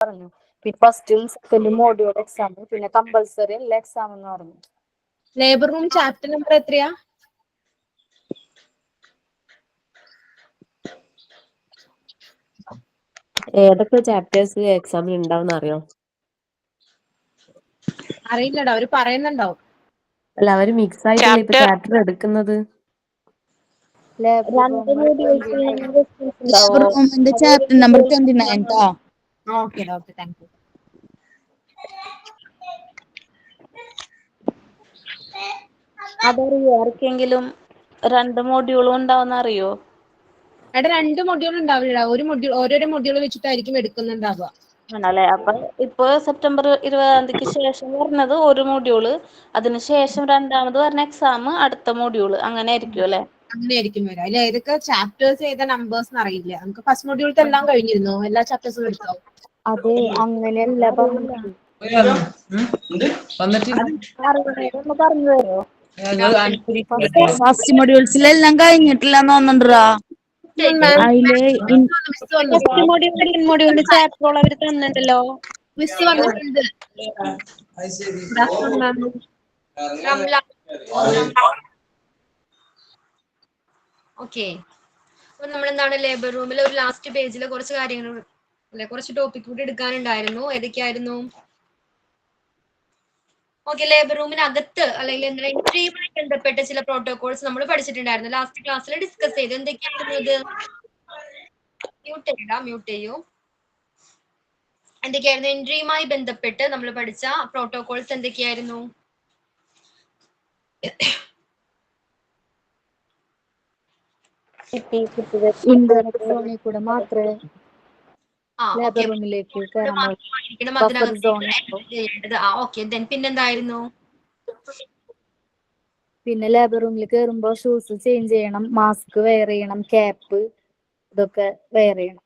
പറഞ്ഞു. പിന്നെ ഫസ്റ്റും സെക്കൻഡും മോഡ്യൂൾ എക്സാം, പിന്നെ കമ്പൽസറി എല്ലാ എക്സാം എന്ന് പറഞ്ഞു. ലേബർ റൂം ചാപ്റ്റർ നമ്പർ എത്രയാ? ഏതൊക്കെ ചാപ്റ്റേഴ്സ് എക്സാമിൽ ഉണ്ടാവും അറിയോ? അറിയില്ലടാ, അവര് പറയുന്നുണ്ടാവും. അല്ല, അവര് മിക്സ് ആയിട്ടല്ലേ ഇപ്പൊ ചാപ്റ്റർ എടുക്കുന്നത്. ചാപ്റ്റർ നമ്പർ 29 ട്ടോ. Okay doctor, thank you. അതറിയോ ആർക്കെങ്കിലും 2 മോഡ്യൂളും ഉണ്ടാവുന്ന അറിയോ? എടാ 2 മൊഡ്യൂൾ ഉണ്ടാവില്ല, ഒരു മൊഡ്യൂൾ ഓരോരോ മൊഡ്യൂൾ വെച്ചിട്ടായിരിക്കും എടുക്കുന്നുണ്ടാവുക. ആണല്ലേ. അപ്പൊ ഇപ്പൊ സെപ്റ്റംബർ 20 ശേഷം വരുന്നത് ഒരു മോഡ്യൂള്, അതിനുശേഷം രണ്ടാമത് വരുന്ന എക്സാം അടുത്ത മോഡ്യൂള്, അങ്ങനെ ആയിരിക്കും അല്ലെ? അങ്ങനെ ആയിരിക്കും വരാം. അല്ലെ ഏതൊക്കെ ചാപ്റ്റേഴ്സ് ഏതാ നമ്പേഴ്സ് അറിയില്ല. നമുക്ക് ഫസ്റ്റ് മൊഡ്യൂളത്തെ എല്ലാം കഴിഞ്ഞിരുന്നു, എല്ലാ ചാപ്റ്റേഴ്സും എടുത്തോ? അതെ, അങ്ങനെയല്ല പറഞ്ഞത്. പറഞ്ഞു തരോ? ഫസ്റ്റ് മൊഡ്യൂൾസിലെല്ലാം കഴിഞ്ഞിട്ടില്ലെന്ന് തോന്നുന്നുണ്ടാ. അതില് മൊഡ്യൂളിന്റെ ചാപ്റ്റർ അവർ തന്നിട്ടുണ്ടല്ലോ. മിസ് വന്നിട്ടുണ്ട്. ഓക്കെ, അപ്പൊ നമ്മൾ എന്താണ് ലേബർ റൂമിൽ ഒരു ലാസ്റ്റ് പേജിൽ കുറച്ച് കാര്യങ്ങൾ അല്ലെ, കുറച്ച് ടോപ്പിക് കൂടി എടുക്കാനുണ്ടായിരുന്നു. ഏതൊക്കെയായിരുന്നു? ഓക്കെ, ലേബർ റൂമിനകത്ത് അല്ലെങ്കിൽ എന്താണ് എൻട്രിയുമായി ബന്ധപ്പെട്ട ചില പ്രോട്ടോകോൾസ് നമ്മൾ പഠിച്ചിട്ടുണ്ടായിരുന്നു, ലാസ്റ്റ് ക്ലാസ്സിൽ ഡിസ്കസ് ചെയ്ത്. എന്തൊക്കെയായിരുന്നു അത്? മ്യൂട്ട് ചെയ്യൂ. എന്തൊക്കെയായിരുന്നു എൻട്രിയുമായി ബന്ധപ്പെട്ട് നമ്മൾ പഠിച്ച പ്രോട്ടോകോൾസ്? എന്തൊക്കെയായിരുന്നു? സോണിൽ കൂടെ മാത്രമേ ലേബർ റൂമിലേക്ക് കയറാൻ പിന്നെന്തായിരുന്നു? പിന്നെ ലേബർ റൂമിൽ കയറുമ്പോ ഷൂസ് ചേഞ്ച് ചെയ്യണം, മാസ്ക് വെയർ ചെയ്യണം, ക്യാപ്പ് ഇതൊക്കെ വെയർ ചെയ്യണം.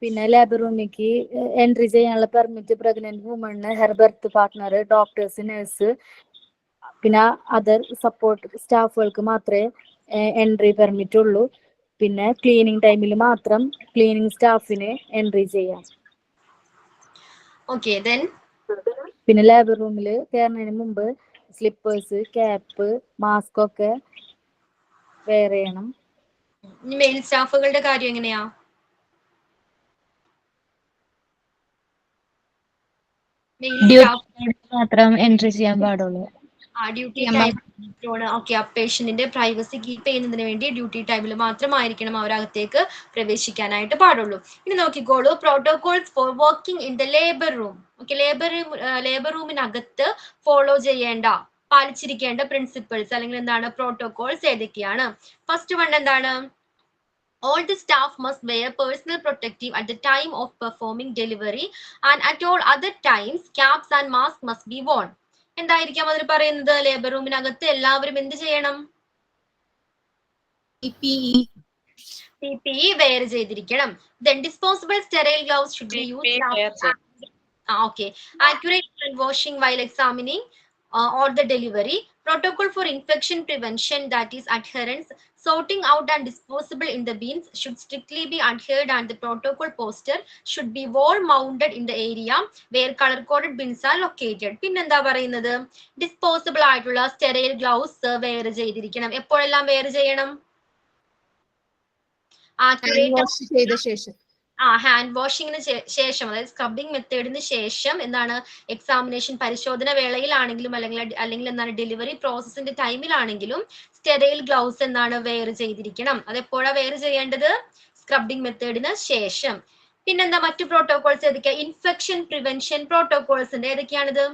പിന്നെ ലേബർ റൂമിലേക്ക് എൻട്രി ചെയ്യാനുള്ള permit pregnant woman, her birth partner, doctors, nurse, പിന്നെ അതർ സപ്പോർട്ട് സ്റ്റാഫുകൾക്ക് മാത്രമേ എൻട്രി പെർമിറ്റ് ഉള്ളൂ. പിന്നെ ക്ലീനിങ് ടൈമിൽ മാത്രം ക്ലീനിങ് സ്റ്റാഫിന് എൻട്രി ചെയ്യാം. പിന്നെ ലേബർ റൂമിൽ കയറുന്നതിന് മുമ്പ് സ്ലിപ്പേഴ്സ്, ക്യാപ്പ്, മാസ്ക് ഒക്കെ വെയർ ചെയ്യണം. മെയിൽ സ്റ്റാഫുകളുടെ കാര്യം എങ്ങനെയാ? മാത്രം എൻട്രി ചെയ്യാൻ പാടുള്ളൂ. ഡ്യൂട്ടി ടൈം പേഷ്യന്റിന്റെ പ്രൈവസി കീപ്പ് ചെയ്യുന്നതിന് വേണ്ടി ഡ്യൂട്ടി ടൈമിൽ മാത്രമായിരിക്കണം അവരകത്തേക്ക് പ്രവേശിക്കാനായിട്ട് പാടുള്ളൂ. ഇനി നോക്കിക്കോളൂ, protocols for working in the labour room. Labour റൂമിനകത്ത് ഫോളോ ചെയ്യേണ്ട, പാലിച്ചിരിക്കേണ്ട പ്രിൻസിപ്പിൾസ് അല്ലെങ്കിൽ എന്താണ് പ്രോട്ടോകോൾസ് ഏതൊക്കെയാണ്? ഫസ്റ്റ് വൺ എന്താണ്? All the staff must wear personal protective at the time of performing delivery and at all other times caps and masks must be worn. എന്തായിരിക്കാം അതിൽ പറയുന്നത്? ലേബർ റൂമിനകത്ത് എല്ലാവരും എന്ത് ചെയ്യണം? PPE വെയർ ചെയ്തിരിക്കണം. Then disposable sterile gloves should be used. Accurate hand washing while examining or the delivery. Protocol for infection prevention, that is adherence. Sorting out and disposable in the bins should strictly be adhered and the protocol poster should be wall mounted in the area where color coded bins are located. പിന്നെന്താ പറയുന്നത്? Disposable ആയിട്ടുള്ള sterile gloves wear ചെയ്തിരിക്കണം. എപ്പോഴെല്ലാം wear ചെയ്യണം? Hand വാഷിങ്ങിന് ശേഷം, അതായത് scrubbing മെത്തേഡിന് ശേഷം എന്താണ് എക്സാമിനേഷൻ പരിശോധന വേളയിലാണെങ്കിലും അല്ലെങ്കിൽ എന്താണ് ഡെലിവറി പ്രോസസ്സിന്റെ ടൈമിലാണെങ്കിലും സ്റ്റെറൈൽ ഗ്ലൗസ് എന്താണ് വെയർ ചെയ്തിരിക്കണം. അതെപ്പോഴാ വെയർ ചെയ്യേണ്ടത്? സ്ക്രബിംഗ് മെത്തേഡിന് ശേഷം. പിന്നെന്താ മറ്റു പ്രോട്ടോകോൾസ് ഏതൊക്കെയാ? ഇൻഫെക്ഷൻ പ്രിവെൻഷൻ പ്രോട്ടോകോൾസിന്റെ ഏതൊക്കെയാണിത്?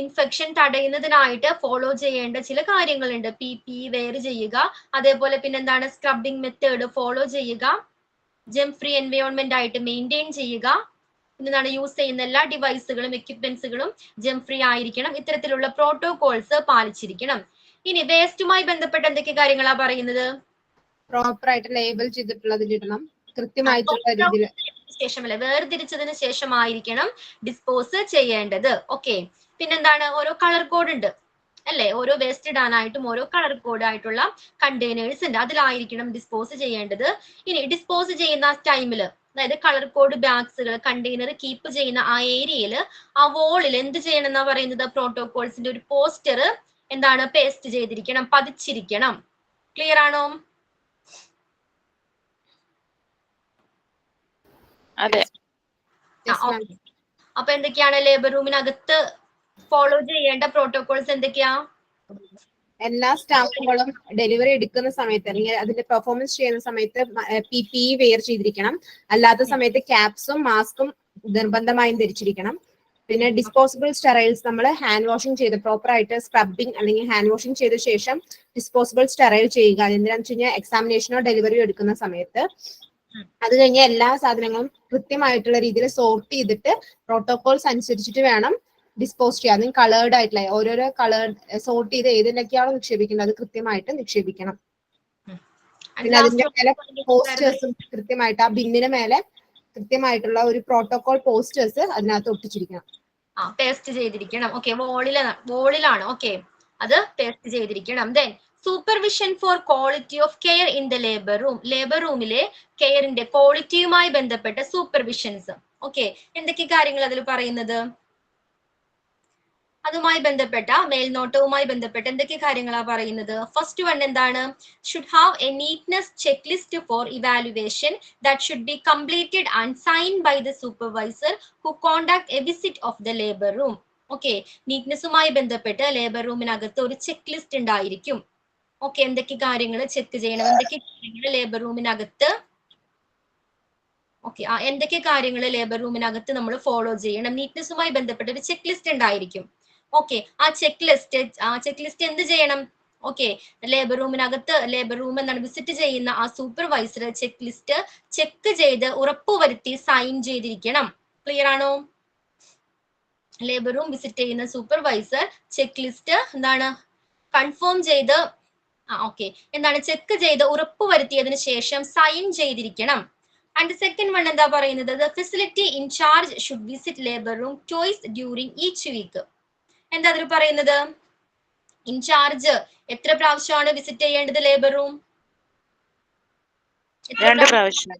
ഇൻഫെക്ഷൻ തടയുന്നതിനായിട്ട് ഫോളോ ചെയ്യേണ്ട ചില കാര്യങ്ങളുണ്ട്. PPE വെയർ ചെയ്യുക, അതേപോലെ പിന്നെന്താണ് സ്ക്രബിംഗ് മെത്തേഡ് ഫോളോ ചെയ്യുക, ജെം ഫ്രീ എൻവയോൺമെന്റ് ആയിട്ട് മെയിൻറ്റെയിൻ ചെയ്യുക, പിന്നെന്താണ് യൂസ് ചെയ്യുന്ന എല്ലാ ഡിവൈസുകളും എക്യുപ്മെന്റ്സുകളും ജെം ഫ്രീ ആയിരിക്കണം. ഇത്തരത്തിലുള്ള പ്രോട്ടോകോൾസ് പാലിച്ചിരിക്കണം. ഇനി വേസ്റ്റുമായി ബന്ധപ്പെട്ട എന്തൊക്കെ കാര്യങ്ങളാ പറയുന്നത്? പ്രോപ്പർ ആയിട്ട് ലേബൽ ചെയ്തിട്ടുള്ളതിലിടണം, കൃത്യമായിട്ടുള്ള രീതിയിൽ ശേഷമല്ലേ, വേർതിരിച്ചതിന് ശേഷമായിരിക്കണം ഡിസ്പോസ് ചെയ്യേണ്ടത്. ഓക്കെ, പിന്നെന്താണ് ഓരോ കളർ കോഡ് ഉണ്ട്. അല്ലെ? ഓരോ വേസ്റ്റ് ഇടാനായിട്ടും ഓരോ കളർ കോഡ് ആയിട്ടുള്ള കണ്ടെയ്നേഴ്സ് ഉണ്ട്, അതിലായിരിക്കണം ഡിസ്പോസ് ചെയ്യേണ്ടത്. ഇനി ഡിസ്പോസ് ചെയ്യുന്ന ടൈമിൽ, അതായത് കളർ കോഡ് ബാഗ്സുകൾ കണ്ടെയ്നർ കീപ്പ് ചെയ്യുന്ന ആ ഏരിയയിൽ ആ വോളിൽ എന്ത് ചെയ്യണം എന്നാ പറയുന്നത്? പ്രോട്ടോകോൾസിന്റെ ഒരു പോസ്റ്റർ എന്താണ് പേസ്റ്റ് ചെയ്തിരിക്കണം, പതിച്ചിരിക്കണം. ക്ലിയർ ആണോ? അതെ. അപ്പൊ എന്തൊക്കെയാണ് ലേബർ റൂമിനകത്ത് ഫോളോ ചെയ്യേണ്ട പ്രോട്ടോകോൾസ് എന്തൊക്കെയാ? എല്ലാ സ്റ്റാഫുകളും ഡെലിവറി എടുക്കുന്ന സമയത്ത് അല്ലെങ്കിൽ അതിന്റെ പെർഫോമൻസ് ചെയ്യുന്ന സമയത്ത് PPE വെയർ ചെയ്തിരിക്കണം. അല്ലാത്ത സമയത്ത് ക്യാപ്സും മാസ്കും നിർബന്ധമായും ധരിച്ചിരിക്കണം. പിന്നെ ഡിസ്പോസിബിൾ സ്റ്റെറൈൽസ് നമ്മൾ ഹാൻഡ് വാഷിംഗ് ചെയ്ത് പ്രോപ്പർ ആയിട്ട് സ്ക്രബിംഗ് അല്ലെങ്കിൽ ഹാൻഡ് വാഷിംഗ് ചെയ്ത ശേഷം ഡിസ്പോസിബിൾ സ്റ്റെറൈൽ ചെയ്യുക. എന്തിനാന്ന് വെച്ച് കഴിഞ്ഞാൽ എക്സാമിനേഷനോ ഡെലിവറിയോ എടുക്കുന്ന സമയത്ത്. അത് കഴിഞ്ഞ എല്ലാ സാധനങ്ങളും കൃത്യമായിട്ടുള്ള രീതിയിൽ സോർട്ട് ചെയ്തിട്ട് പ്രോട്ടോകോൾസ് അനുസരിച്ചിട്ട് വേണം ഡിസ്പോസ് ചെയ്യാം. അതും കളേർഡ് ആയിട്ടുള്ള ഓരോരോ കളർ സോർട്ട് ചെയ്ത് ഏതിനൊക്കെയാണോ നിക്ഷേപിക്കുന്നത് അത് കൃത്യമായിട്ട് നിക്ഷേപിക്കണം. പിന്നെ അതിന്റെ മേലെ പോസ്റ്റേഴ്സും കൃത്യമായിട്ട് ആ ബിന്നിന് മേലെ കൃത്യമായിട്ടുള്ള ഒരു പ്രോട്ടോകോൾ പോസ്റ്റേഴ്സ് അതിനകത്ത് ഒട്ടിച്ചിരിക്കണം. പേസ്റ്റ് ചെയ്തിരിക്കണം. ഓക്കെ, വോളിലാണ്. ഓക്കെ, അത് പേസ്റ്റ് ചെയ്തിരിക്കണം. Then supervision four quality of care in the labour room. Labour റൂമിലെ കെയറിന്റെ ക്വാളിറ്റിയുമായി ബന്ധപ്പെട്ട സൂപ്പർവിഷൻസ്. ഓക്കെ, എന്തൊക്കെ കാര്യങ്ങൾ അതിൽ പറയുന്നത്? അതുമായി ബന്ധപ്പെട്ട മേൽനോട്ടവുമായി ബന്ധപ്പെട്ട എന്തൊക്കെ കാര്യങ്ങളാണ് പറയുന്നത്? ഫസ്റ്റ് വൺ എന്താണ്? Should have a neatness check list for evaluation that should be completed and signed by the supervisor who contact a visit of the labour room. Okay, നീറ്റ്നെസ്സുമായി ബന്ധപ്പെട്ട് ലേബർ റൂമിനകത്ത് ഒരു ചെക്ക് ലിസ്റ്റ് ഉണ്ടായിരിക്കും. Okay, എന്തൊക്കെ കാര്യങ്ങൾ check ചെയ്യണം, എന്തൊക്കെ കാര്യങ്ങൾ ലേബർ റൂമിനകത്ത് എന്തൊക്കെ കാര്യങ്ങൾ ലേബർ റൂമിനകത്ത് നമ്മൾ ഫോളോ ചെയ്യണം? നീറ്റ്നെസ്സുമായി ബന്ധപ്പെട്ട ഒരു ചെക്ക് ലിസ്റ്റ് ഉണ്ടായിരിക്കും. ഓക്കെ, ആ ചെക്ക് ലിസ്റ്റ് എന്ത് ചെയ്യണം? ഓക്കെ, ലേബർ റൂമിനകത്ത് ലേബർ റൂം എന്നാണ് വിസിറ്റ് ചെയ്യുന്ന ആ സൂപ്പർവൈസർ ചെക്ക് ലിസ്റ്റ് ചെക്ക് ചെയ്ത് ഉറപ്പുവരുത്തി സൈൻ ചെയ്തിരിക്കണം. ക്ലിയർ ആണോ? ലേബർ റൂം വിസിറ്റ് ചെയ്യുന്ന സൂപ്പർവൈസർ ചെക്ക് ലിസ്റ്റ് എന്താണ് കൺഫേം ചെയ്ത് എന്താണ് ചെക്ക് ചെയ്ത് ഉറപ്പുവരുത്തിയതിനു ശേഷം സൈൻ ചെയ്തിരിക്കണം. ആൻഡ് സെക്കൻഡ് വൺ എന്താ പറയുന്നത്? The facility in charge should visit labour room twice during each week. എന്താ അതിൽ പറയുന്നത്? ഇൻചാർജ് എത്ര പ്രാവശ്യമാണ് വിസിറ്റ് ചെയ്യേണ്ടത് ലേബർ റൂം? 2 പ്രാവശ്യം.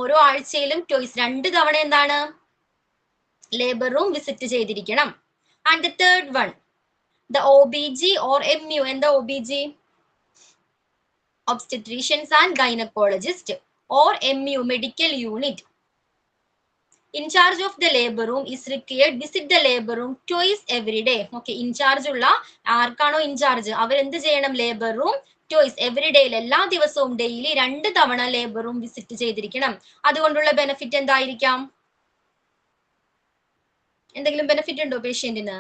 ഓരോ ആഴ്ചയിലും ട്വൈസ് 2 തവണ എന്താണ് ലേബർ റൂം വിസിറ്റ് ചെയ്തിരിക്കണം. And the third one the OBG or MU. എന്താ OBG? Obstetricians and gynaecologist or MU medical unit. In charge of the labor room is required visit the labor room twice every day. Okay, in charge ഉള്ള ആർക്കാണോ in charge അവർ എന്ത് ചെയ്യണം? Labour room twice every day, എല്ലാ ദിവസവും daily 2 തവണ labour room visit ചെയ്തിരിക്കണം. അതുകൊണ്ടുള്ള benefit എന്തായിരിക്കാം? എന്തെങ്കിലും ബെനിഫിറ്റ് ഉണ്ടോ പേഷ്യന്റിന്?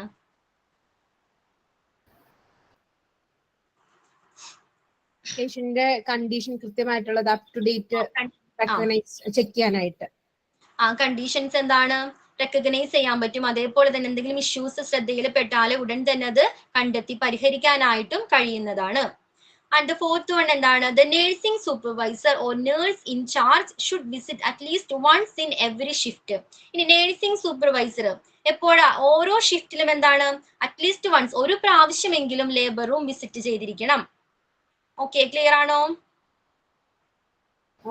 പേഷ്യന്റിന്റെ കണ്ടീഷൻ കൃത്യമായിട്ടുള്ളത് അപ് ടു ഡേറ്റ് ചെക്ക് ചെയ്യാനായിട്ട് കണ്ടീഷൻസ് എന്താണ് റെക്കഗ്നൈസ് ചെയ്യാൻ പറ്റും. അതേപോലെ തന്നെ എന്തെങ്കിലും ഇഷ്യൂസ് ശ്രദ്ധയിൽ പെട്ടാൽ ഉടൻ തന്നെ അത് കണ്ടെത്തി പരിഹരിക്കാനായിട്ടും കഴിയുന്നതാണ്. ആൻഡ് ദ ഫോർത്ത് വൺ എന്താണ്? The nursing supervisor or nurse in charge should visit at least once in every shift. ഇനി നഴ്സിംഗ് സൂപ്പർവൈസർ എപ്പോഴാ? ഓരോ ഷിഫ്റ്റിലും എന്താണ്? അറ്റ്ലീസ്റ്റ് വൺസ്, ഒരു പ്രാവശ്യമെങ്കിലും ലേബർ റൂം വിസിറ്റ് ചെയ്തിരിക്കണം. ഓക്കെ, ക്ലിയർ ആണോ?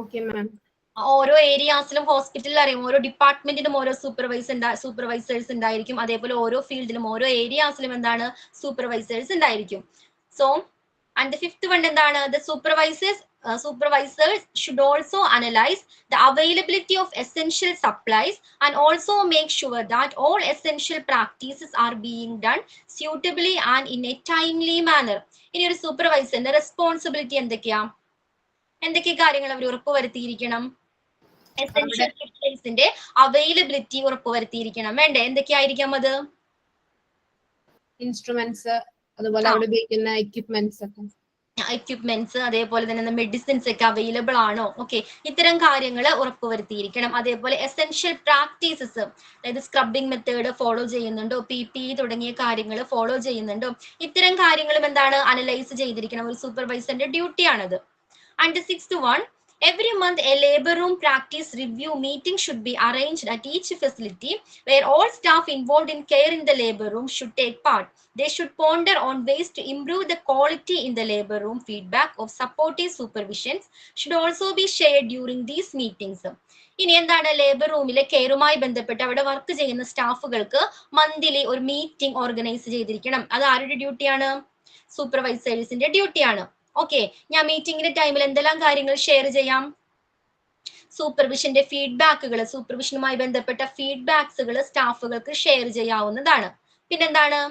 Okay ma'am. ഓരോ ഏരിയാസിലും ഹോസ്പിറ്റലിൽ അറിയാം ഓരോ ഡിപ്പാർട്ട്മെന്റിനും ഓരോ സൂപ്പർവൈസേഴ്സ് ഉണ്ടായിരിക്കും. അതേപോലെ ഓരോ ഫീൽഡിലും ഓരോ ഏരിയാസിലും എന്താണ് സൂപ്പർവൈസേഴ്സ് ഉണ്ടായിരിക്കും. So and the fifth one എന്താണ്? The supervisors should also analyze the availability of essential supplies and also make sure that all essential practices are being done suitably and in a timely manner. ഇനി ഒരു സൂപ്പർവൈസറിന്റെ responsibility എന്തൊക്കെ കാര്യങ്ങൾ അവർ ഉറപ്പുവരുത്തിയിരിക്കണം? Essential സപ്ലൈസിന്റെ availability ഉറപ്പുവരുത്തിയിരിക്കണം. വേണ്ടേ? എന്തൊക്കെയായിരിക്കാം അത്? Instruments, അതുപോലെ അവിടെ ഉപയോഗിക്കുന്ന equipments, അതേപോലെ തന്നെ മെഡിസിൻസ് ഒക്കെ അവൈലബിൾ ആണോ? ഓക്കെ, ഇത്തരം കാര്യങ്ങൾ ഉറപ്പുവരുത്തിയിരിക്കണം. അതേപോലെ എസെൻഷ്യൽ പ്രാക്ടീസസ്, അതായത് സ്ക്രബിംഗ് മെത്തേഡ് ഫോളോ ചെയ്യുന്നുണ്ടോ, PPE തുടങ്ങിയ കാര്യങ്ങൾ ഫോളോ ചെയ്യുന്നുണ്ടോ, ഇത്തരം കാര്യങ്ങളും എന്താണ് അനലൈസ് ചെയ്തിരിക്കണം. ഒരു സൂപ്പർവൈസറിന്റെ ഡ്യൂട്ടി ആണത്. And the sixth one Every month, a labor room practice review meeting should be arranged at each facility where all staff involved in care in the labor room should take part. They should ponder on ways to improve the quality in the labor room. Feedback of supportive supervisions should also be shared during these meetings. ഇനി എന്താണ് labour റൂമിലെ കെയറുമായി ബന്ധപ്പെട്ട് അവിടെ work ചെയ്യുന്ന സ്റ്റാഫുകൾക്ക് monthly ഒരു meeting organise ചെയ്തിരിക്കണം. അത് ആരുടെ ഡ്യൂട്ടിയാണ്? സൂപ്പർവൈസേഴ്സിന്റെ ഡ്യൂട്ടിയാണ്. ഓക്കെ, ഞാൻ മീറ്റിംഗിന്റെ ടൈമിൽ എന്തെല്ലാം കാര്യങ്ങൾ ഷെയർ ചെയ്യാം? സൂപ്പർവിഷന്റെ ഫീഡ്ബാക്കുകൾ, സൂപ്പർവിഷനുമായി ബന്ധപ്പെട്ട ഫീഡ്ബാക്സുകൾ സ്റ്റാഫുകൾക്ക് ഷെയർ ചെയ്യാവുന്നതാണ്. പിന്നെന്താണ്?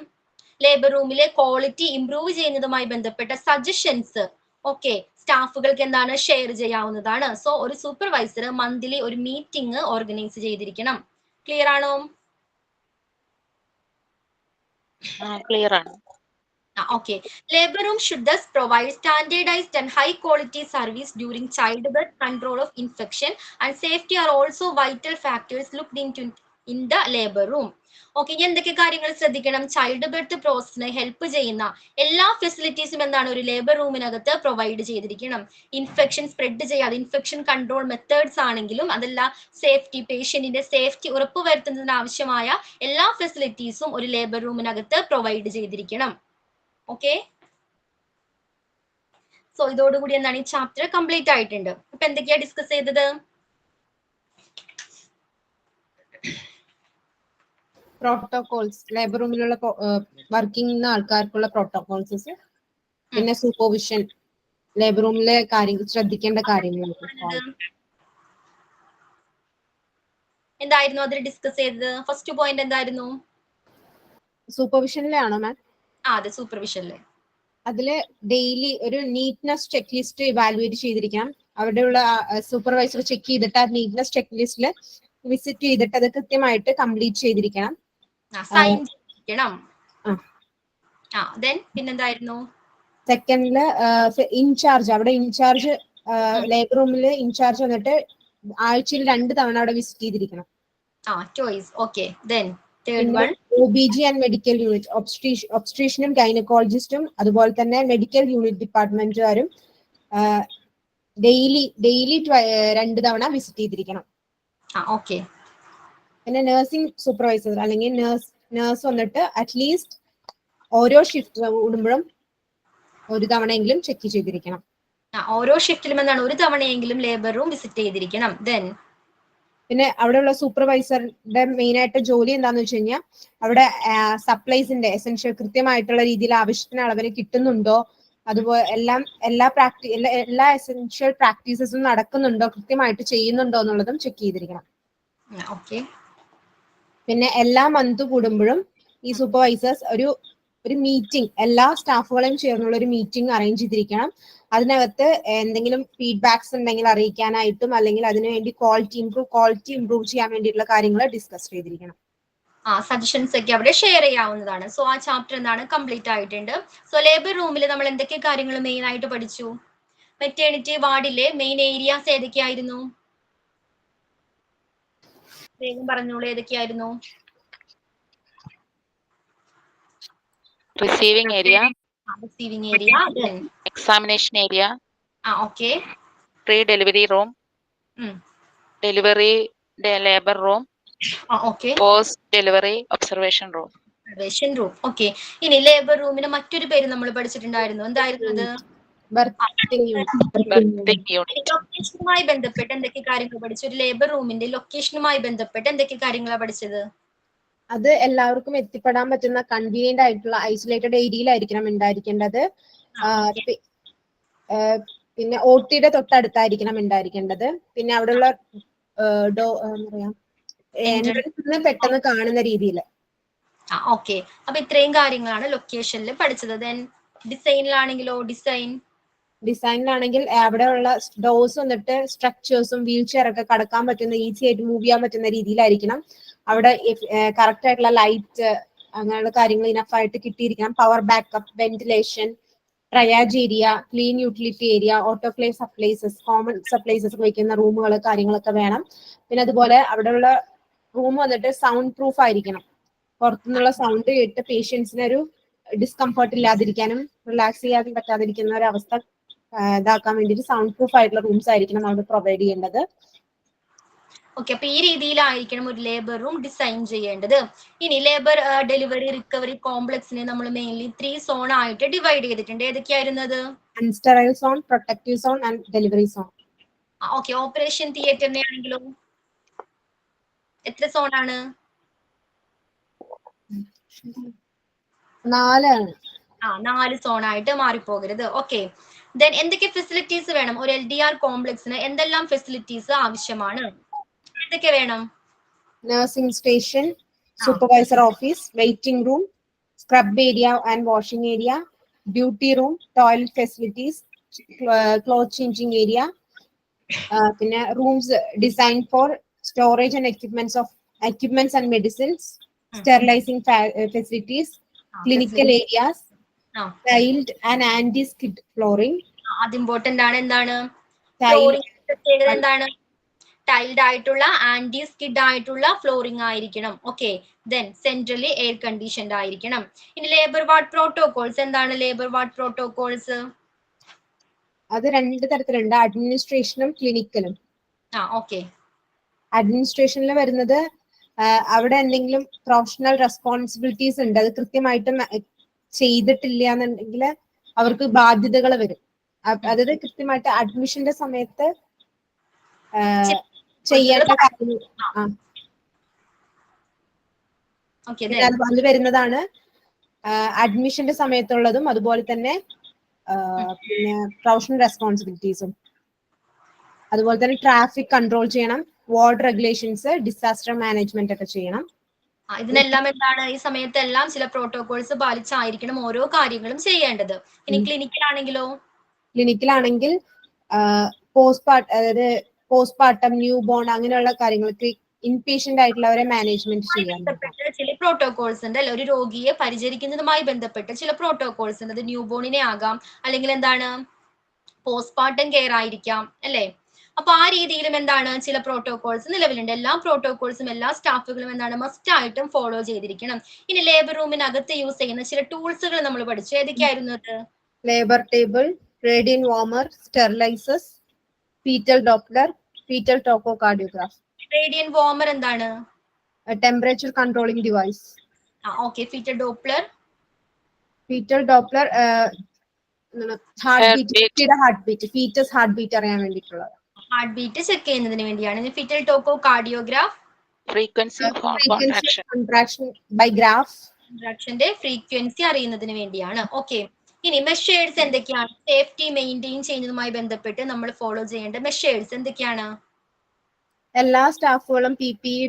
ലേബർ റൂമിലെ ക്വാളിറ്റി ഇംപ്രൂവ് ചെയ്യുന്നതുമായി ബന്ധപ്പെട്ട സജഷൻസ് ഓക്കെ സ്റ്റാഫുകൾക്ക് എന്താണ് ഷെയർ ചെയ്യാവുന്നതാണ്. സോ ഒരു സൂപ്പർവൈസർ മന്ത്ലി ഒരു മീറ്റിംഗ് ഓർഗനൈസ് ചെയ്തിരിക്കണം. ക്ലിയർ ആണോ? ക്ലിയർ ആണ്. Okay. Labor room should thus provide standardized and high quality service during childbirth. Control of infection and safety are also vital factors looked into in the labor room. Okay, ഇനി എന്തൊക്കെ കാര്യങ്ങൾ ശ്രദ്ധിക്കണം? Child birth പ്രോസസ്സിന് help ചെയ്യുന്ന എല്ലാ ഫെസിലിറ്റീസും എന്താണ് ഒരു labour റൂമിനകത്ത് പ്രൊവൈഡ് ചെയ്തിരിക്കണം. ഇൻഫെക്ഷൻ സ്പ്രെഡ് ചെയ്യാതെ ഇൻഫെക്ഷൻ കൺട്രോൾ മെത്തേഡ്സ് ആണെങ്കിലും അതല്ല സേഫ്റ്റി, പേഷ്യന്റിന്റെ സേഫ്റ്റി ഉറപ്പുവരുത്തുന്നതിന് ആവശ്യമായ എല്ലാ ഫെസിലിറ്റീസും ഒരു ലേബർ റൂമിനകത്ത് പ്രൊവൈഡ് ചെയ്തിരിക്കണം. ഓക്കെ, സോ ഇതോടുകൂടി എന്താണ് ഈ ചാപ്റ്റർ കംപ്ലീറ്റ് ആയിട്ടുണ്ട്. അപ്പൊ എന്തൊക്കെയാ ഡിസ്കസ് ചെയ്തത്? പ്രോട്ടോകോൾസ്, ലേബർ റൂമിലുള്ള വർക്കിംഗ് ആൾക്കാർക്കുള്ള പ്രോട്ടോകോൾസ്, പിന്നെ സൂപ്പർവിഷൻ, ലേബർ റൂമിലെ കാര്യങ്ങൾ ശ്രദ്ധിക്കേണ്ട കാര്യങ്ങൾ എന്തായിരുന്നു അതിൽ ഡിസ്കസ് ചെയ്തത്? ഫസ്റ്റ് പോയിന്റ് എന്തായിരുന്നു? സൂപ്പർവിഷനിലാണോ മാം? അതെ, സൂപ്പർവിഷനിലെ അതില് ഡെയിലി ഒരു നീറ്റ്നെസ് ചെക്ക് ലിസ്റ്റ് ഇവാലുവേറ്റ് ചെയ്തിരിക്കണം. അവിടെയുള്ള സൂപ്പർവൈസർ ചെക്ക് ചെയ്തിട്ട് ആ നീറ്റ്നെസ് ചെക്ക് ലിസ്റ്റിൽ വിസിറ്റ് ചെയ്തിട്ട് അത് കൃത്യമായിട്ട് കംപ്ലീറ്റ് ചെയ്തിരിക്കണം. സൈൻ ചെയ്തിരിക്കണം. പിന്നെന്തായിരുന്നു? സെക്കൻഡില് ഇൻചാർജ്, അവിടെ ഇൻചാർജ് ലേബർ റൂമില് ഇൻചാർജ് വന്നിട്ട് ആഴ്ചയിൽ 2 തവണ അവിടെ വിസിറ്റ് ചെയ്തിരിക്കണം. OBG ആൻഡ് മെഡിക്കൽ യൂണിറ്റ്, ഒബ്സ്ട്രീഷനും ഗൈനക്കോളജിസ്റ്റും അതുപോലെ തന്നെ മെഡിക്കൽ യൂണിറ്റ് ഡിപ്പാർട്ട്മെന്റുകാരും ഡെയിലി 2 തവണ വിസിറ്റ് ചെയ്തിരിക്കണം. പിന്നെ നഴ്സിംഗ് സൂപ്പർവൈസർ അല്ലെങ്കിൽ നഴ്സ് വന്നിട്ട് അറ്റ്ലീസ്റ്റ് ഓരോ ഷിഫ്റ്റ് കൂടുമ്പോഴും 1 തവണയെങ്കിലും ചെക്ക് ചെയ്തിരിക്കണം. ഓരോ ഷിഫ്റ്റിലും എന്താണ് 1 തവണയെങ്കിലും ലേബർ റൂം വിസിറ്റ് ചെയ്തിരിക്കണം. പിന്നെ അവിടെയുള്ള സൂപ്പർവൈസറുടെ മെയിൻ ആയിട്ട് ജോലി എന്താന്ന് വെച്ച് കഴിഞ്ഞാൽ അവിടെ സപ്ലൈസിന്റെ എസെൻഷ്യൽ കൃത്യമായിട്ടുള്ള രീതിയിൽ ആവശ്യത്തിന് അളവിന് കിട്ടുന്നുണ്ടോ, അതുപോലെ എല്ലാ എസെൻഷ്യൽ പ്രാക്ടീസസും നടക്കുന്നുണ്ടോ, കൃത്യമായിട്ട് ചെയ്യുന്നുണ്ടോ എന്നുള്ളതും ചെക്ക് ചെയ്തിരിക്കണം. പിന്നെ എല്ലാ മന്ത് കൂടുമ്പോഴും ഈ സൂപ്പർവൈസേഴ്സ് ഒരു മീറ്റിംഗ്, എല്ലാ സ്റ്റാഫുകളെയും ചേർന്നുള്ള ഒരു മീറ്റിംഗ് അറേഞ്ച് ചെയ്തിരിക്കണം. അതിനകത്ത് എന്തെങ്കിലും ഫീഡ്ബാക്സ് ഉണ്ടെങ്കിൽ അറിയിക്കാനായിട്ടും അല്ലെങ്കിൽ അതിനുവേണ്ടി ക്വാളിറ്റി ഇംപ്രൂവ് ചെയ്യാൻ വേണ്ടിയിട്ടുള്ള കാര്യങ്ങൾ ഡിസ്കസ് ചെയ്തിരിക്കണം. സജഷൻസ് ഒക്കെ അവിടെ ഷെയർ ചെയ്യാവുന്നതാണ്. സോ ആ ചാപ്റ്റർ എന്താണ് കംപ്ലീറ്റ് ആയിട്ടുണ്ട്. സോ ലേബർ റൂമിൽ നമ്മൾ എന്തൊക്കെ കാര്യങ്ങൾ മെയിൻ ആയിട്ട് പഠിച്ചു? മെറ്റേണിറ്റി വാർഡിലെ മെയിൻ ഏരിയാസ് ഏതൊക്കെയായിരുന്നു? വേഗം പറഞ്ഞോളൂ, ഏതൊക്കെയായിരുന്നു? Receiving area, examination area, pre delivery room, delivery labour room, post delivery observation room. Okay, ഇനി ലേബർ റൂമിന് മറ്റൊരു പേര് നമ്മൾ പഠിച്ചിട്ടുണ്ടായിരുന്നു. എന്തായിരുന്നു അത്? ലൊക്കേഷനുമായി ബന്ധപ്പെട്ട് എന്തൊക്കെ കാര്യങ്ങൾ പഠിച്ചു? ഒരു ലേബർ റൂമിന്റെ ലൊക്കേഷനുമായി ബന്ധപ്പെട്ട് എന്തൊക്കെ കാര്യങ്ങളാണ് പഠിച്ചത്? അത് എല്ലാവർക്കും എത്തിപ്പെടാൻ പറ്റുന്ന കൺവീനിയന്റ് ആയിട്ടുള്ള ഐസൊലേറ്റഡ് ഏരിയയിലായിരിക്കണം ഉണ്ടായിരിക്കേണ്ടത്. പിന്നെ OTയുടെ തൊട്ടടുത്തായിരിക്കണം ഉണ്ടായിരിക്കേണ്ടത്. പിന്നെ അവിടെയുള്ള എൻട്രൻസിന് പെട്ടെന്ന് കാണുന്ന രീതിയിൽ. ഓക്കെ, അപ്പൊ ഇത്രയും കാര്യങ്ങളാണ് ലൊക്കേഷനിൽ പഠിച്ചത്. ഡിസൈനിലാണെങ്കിലോ? ഡിസൈനിലാണെങ്കിൽ അവിടെയുള്ള ഡോർസ് വന്നിട്ട് സ്ട്രക്ചേഴ്സും വീൽ ചെയർ ഒക്കെ കടക്കാൻ പറ്റുന്ന, ഈസി ആയിട്ട് മൂവ് ചെയ്യാൻ പറ്റുന്ന രീതിയിലായിരിക്കണം. അവിടെ കറക്റ്റ് ആയിട്ടുള്ള ലൈറ്റ് അങ്ങനെയുള്ള കാര്യങ്ങൾ ഇനഫ് ആയിട്ട് കിട്ടിയിരിക്കണം. Power backup, ventilation, triage area, clean utility area, autoclave supplies, common supplies വയ്ക്കുന്ന റൂമുകൾ കാര്യങ്ങളൊക്കെ വേണം. പിന്നെ അതുപോലെ അവിടെയുള്ള റൂം വന്നിട്ട് സൗണ്ട് പ്രൂഫ് ആയിരിക്കണം. പുറത്തുനിന്നുള്ള സൗണ്ട് കേട്ട് പേഷ്യൻസിന് ഒരു ഡിസ്കംഫർട്ട് ഇല്ലാതിരിക്കാനും റിലാക്സ് ചെയ്യാതെ പറ്റാതിരിക്കുന്ന ഒരു അവസ്ഥ ഇതാക്കാൻ വേണ്ടിയിട്ട് സൗണ്ട് പ്രൂഫ് ആയിട്ടുള്ള റൂംസ് ആയിരിക്കണം അവിടെ പ്രൊവൈഡ് ചെയ്യേണ്ടത്. ഓക്കെ, അപ്പൊ ഈ രീതിയിലായിരിക്കണം ഒരു ലേബർ റൂം ഡിസൈൻ ചെയ്യേണ്ടത്. ഇനി ലേബർ ഡെലിവറി റിക്കവറി കോംപ്ലക്സിനെ നമ്മൾ മെയിൻലി 3 സോൺ ആയിട്ട് ഡിവൈഡ് ചെയ്തിട്ടുണ്ട്. ഏതൊക്കെയായിരുന്നത്? Unsterile zone, protective zone and delivery zone. Okay, operation തിയേറ്ററിനെ ആണെങ്കിലോ എത്ര സോണാണ്? 4 4 സോൺ ആയിട്ട് മാറിപ്പോകരുത്. ഓക്കെ, ദെൻ എന്തൊക്കെ ഫെസിലിറ്റീസ് വേണം? ഒരു LDR കോംപ്ലക്സിന് എന്തെല്ലാം ഫെസിലിറ്റീസ് ആവശ്യമാണ്? എന്തൊക്കെ വേണം? Nursing station, supervisor office, waiting room, scrub area and washing area, duty room, toilet facilities, cloth changing area, പിന്നെ rooms design for storage and equipments and medicines, sterilizing facilities, clinical areas, tiled and anti-skid flooring. അത് important ആണ്. എന്താണ് flooring പ്രത്യേകത? എന്താണ്? Tailed ആയിട്ടുള്ള anti skid ആയിട്ടുള്ള flooring ആയിരിക്കണം. Okay, then centrally air conditioned ആയിരിക്കണം. ഇനി ലേബർ വാർഡ് പ്രോട്ടോകോൾസ് എന്താണ്? ലേബർ വാർഡ് പ്രോട്ടോകോൾസ് അത് 2 തരത്തിലുണ്ട്, അഡ്മിനിസ്ട്രേഷനും ക്ലിനിക്കലും. ഓക്കെ, അഡ്മിനിസ്ട്രേഷനിൽ വരുന്നത് അവിടെ എന്തെങ്കിലും പ്രൊഫഷണൽ റെസ്പോൺസിബിലിറ്റീസ് ഉണ്ട്, അത് കൃത്യമായിട്ട് ചെയ്തിട്ടില്ല എന്നുണ്ടെങ്കിൽ അവർക്ക് ബാധ്യതകൾ വരും. അതായത് കൃത്യമായിട്ട് അഡ്മിഷന്റെ സമയത്ത് ചെയ്യേണ്ട കാര്യങ്ങൾ അത് വരുന്നതാണ്. അഡ്മിഷന്റെ സമയത്തുള്ളതും അതുപോലെ തന്നെ പിന്നെ പ്രൊഫഷണൽ റെസ്പോൺസിബിലിറ്റീസും, അതുപോലെ തന്നെ ട്രാഫിക് കൺട്രോൾ ചെയ്യണം, വാർഡ് റെഗുലേഷൻസ്, ഡിസാസ്റ്റർ മാനേജ്മെന്റ് ഒക്കെ ചെയ്യണം. ഇതിനെല്ലാം എന്താണ് ഈ സമയത്തെല്ലാം ചില പ്രോട്ടോകോൾസ് പാലിച്ചായിരിക്കണം ഓരോ കാര്യങ്ങളും ചെയ്യേണ്ടത്. ഇനി ക്ലിനിക്കിലാണെങ്കിലോ? ക്ലിനിക്കിലാണെങ്കിൽ പോസ്റ്റ്പാർട്ടം, ന്യൂ ബോൺ അങ്ങനെയുള്ള കാര്യങ്ങൾക്ക് ഇൻപേഷ്യന്റ് ആയിട്ടുള്ളവരെ മാനേജ്മെന്റ് ചെയ്യാൻ ചില പ്രോട്ടോകോൾസ് ഉണ്ട് അല്ലെ? ഒരു രോഗിയെ പരിചരിക്കുന്നതുമായി ബന്ധപ്പെട്ട് ചില പ്രോട്ടോകോൾസ് ഉണ്ട്. അത് ന്യൂ ബോണിനെ ആകാം, അല്ലെങ്കിൽ എന്താണ് പോസ്റ്റ്പാർട്ടം കെയർ ആയിരിക്കാം അല്ലെ? അപ്പൊ ആ രീതിയിലും എന്താണ് ചില പ്രോട്ടോകോൾസ് നിലവിലുണ്ട്. എല്ലാ പ്രോട്ടോകോൾസും എല്ലാ സ്റ്റാഫുകളും എന്താണ് മസ്റ്റ് ആയിട്ടും ഫോളോ ചെയ്തിരിക്കണം. ഇനി ലേബർ റൂമിനകത്ത് യൂസ് ചെയ്യുന്ന ചില ടൂൾസുകൾ നമ്മൾ പഠിച്ചു. ഏതൊക്കെയായിരുന്നു അത്? Labour table, radiant warmer, sterilisers, fetal Doppler, fetal tococardiograph. Radiant warmer എന്താണ്? Temperature controlling device. Okay, fetal Doppler heart beat, fetus heart beat അറിയാൻ വേണ്ടിയിട്ടുള്ളത്. ഹാർട്ട് ബീറ്റ് ചെക്ക് ചെയ്യുന്നതിന് വേണ്ടിയാണ്. Fetal tococardiograph frequency of contraction by graph. കോൺട്രാക്ഷന്റെ frequency അറിയുന്നതിന് വേണ്ടിയാണ്. Okay, ഇനി measures എന്തൊക്കെയാണ്? സേഫ്റ്റി മെയിൻറ്റെയിൻ ചെയ്യുന്നതുമായി ബന്ധപ്പെട്ട് നമ്മൾ ഫോളോ ചെയ്യേണ്ട മെഷേഴ്സ് എന്തൊക്കെയാണ്? എല്ലാ സ്റ്റാഫുകളും PPE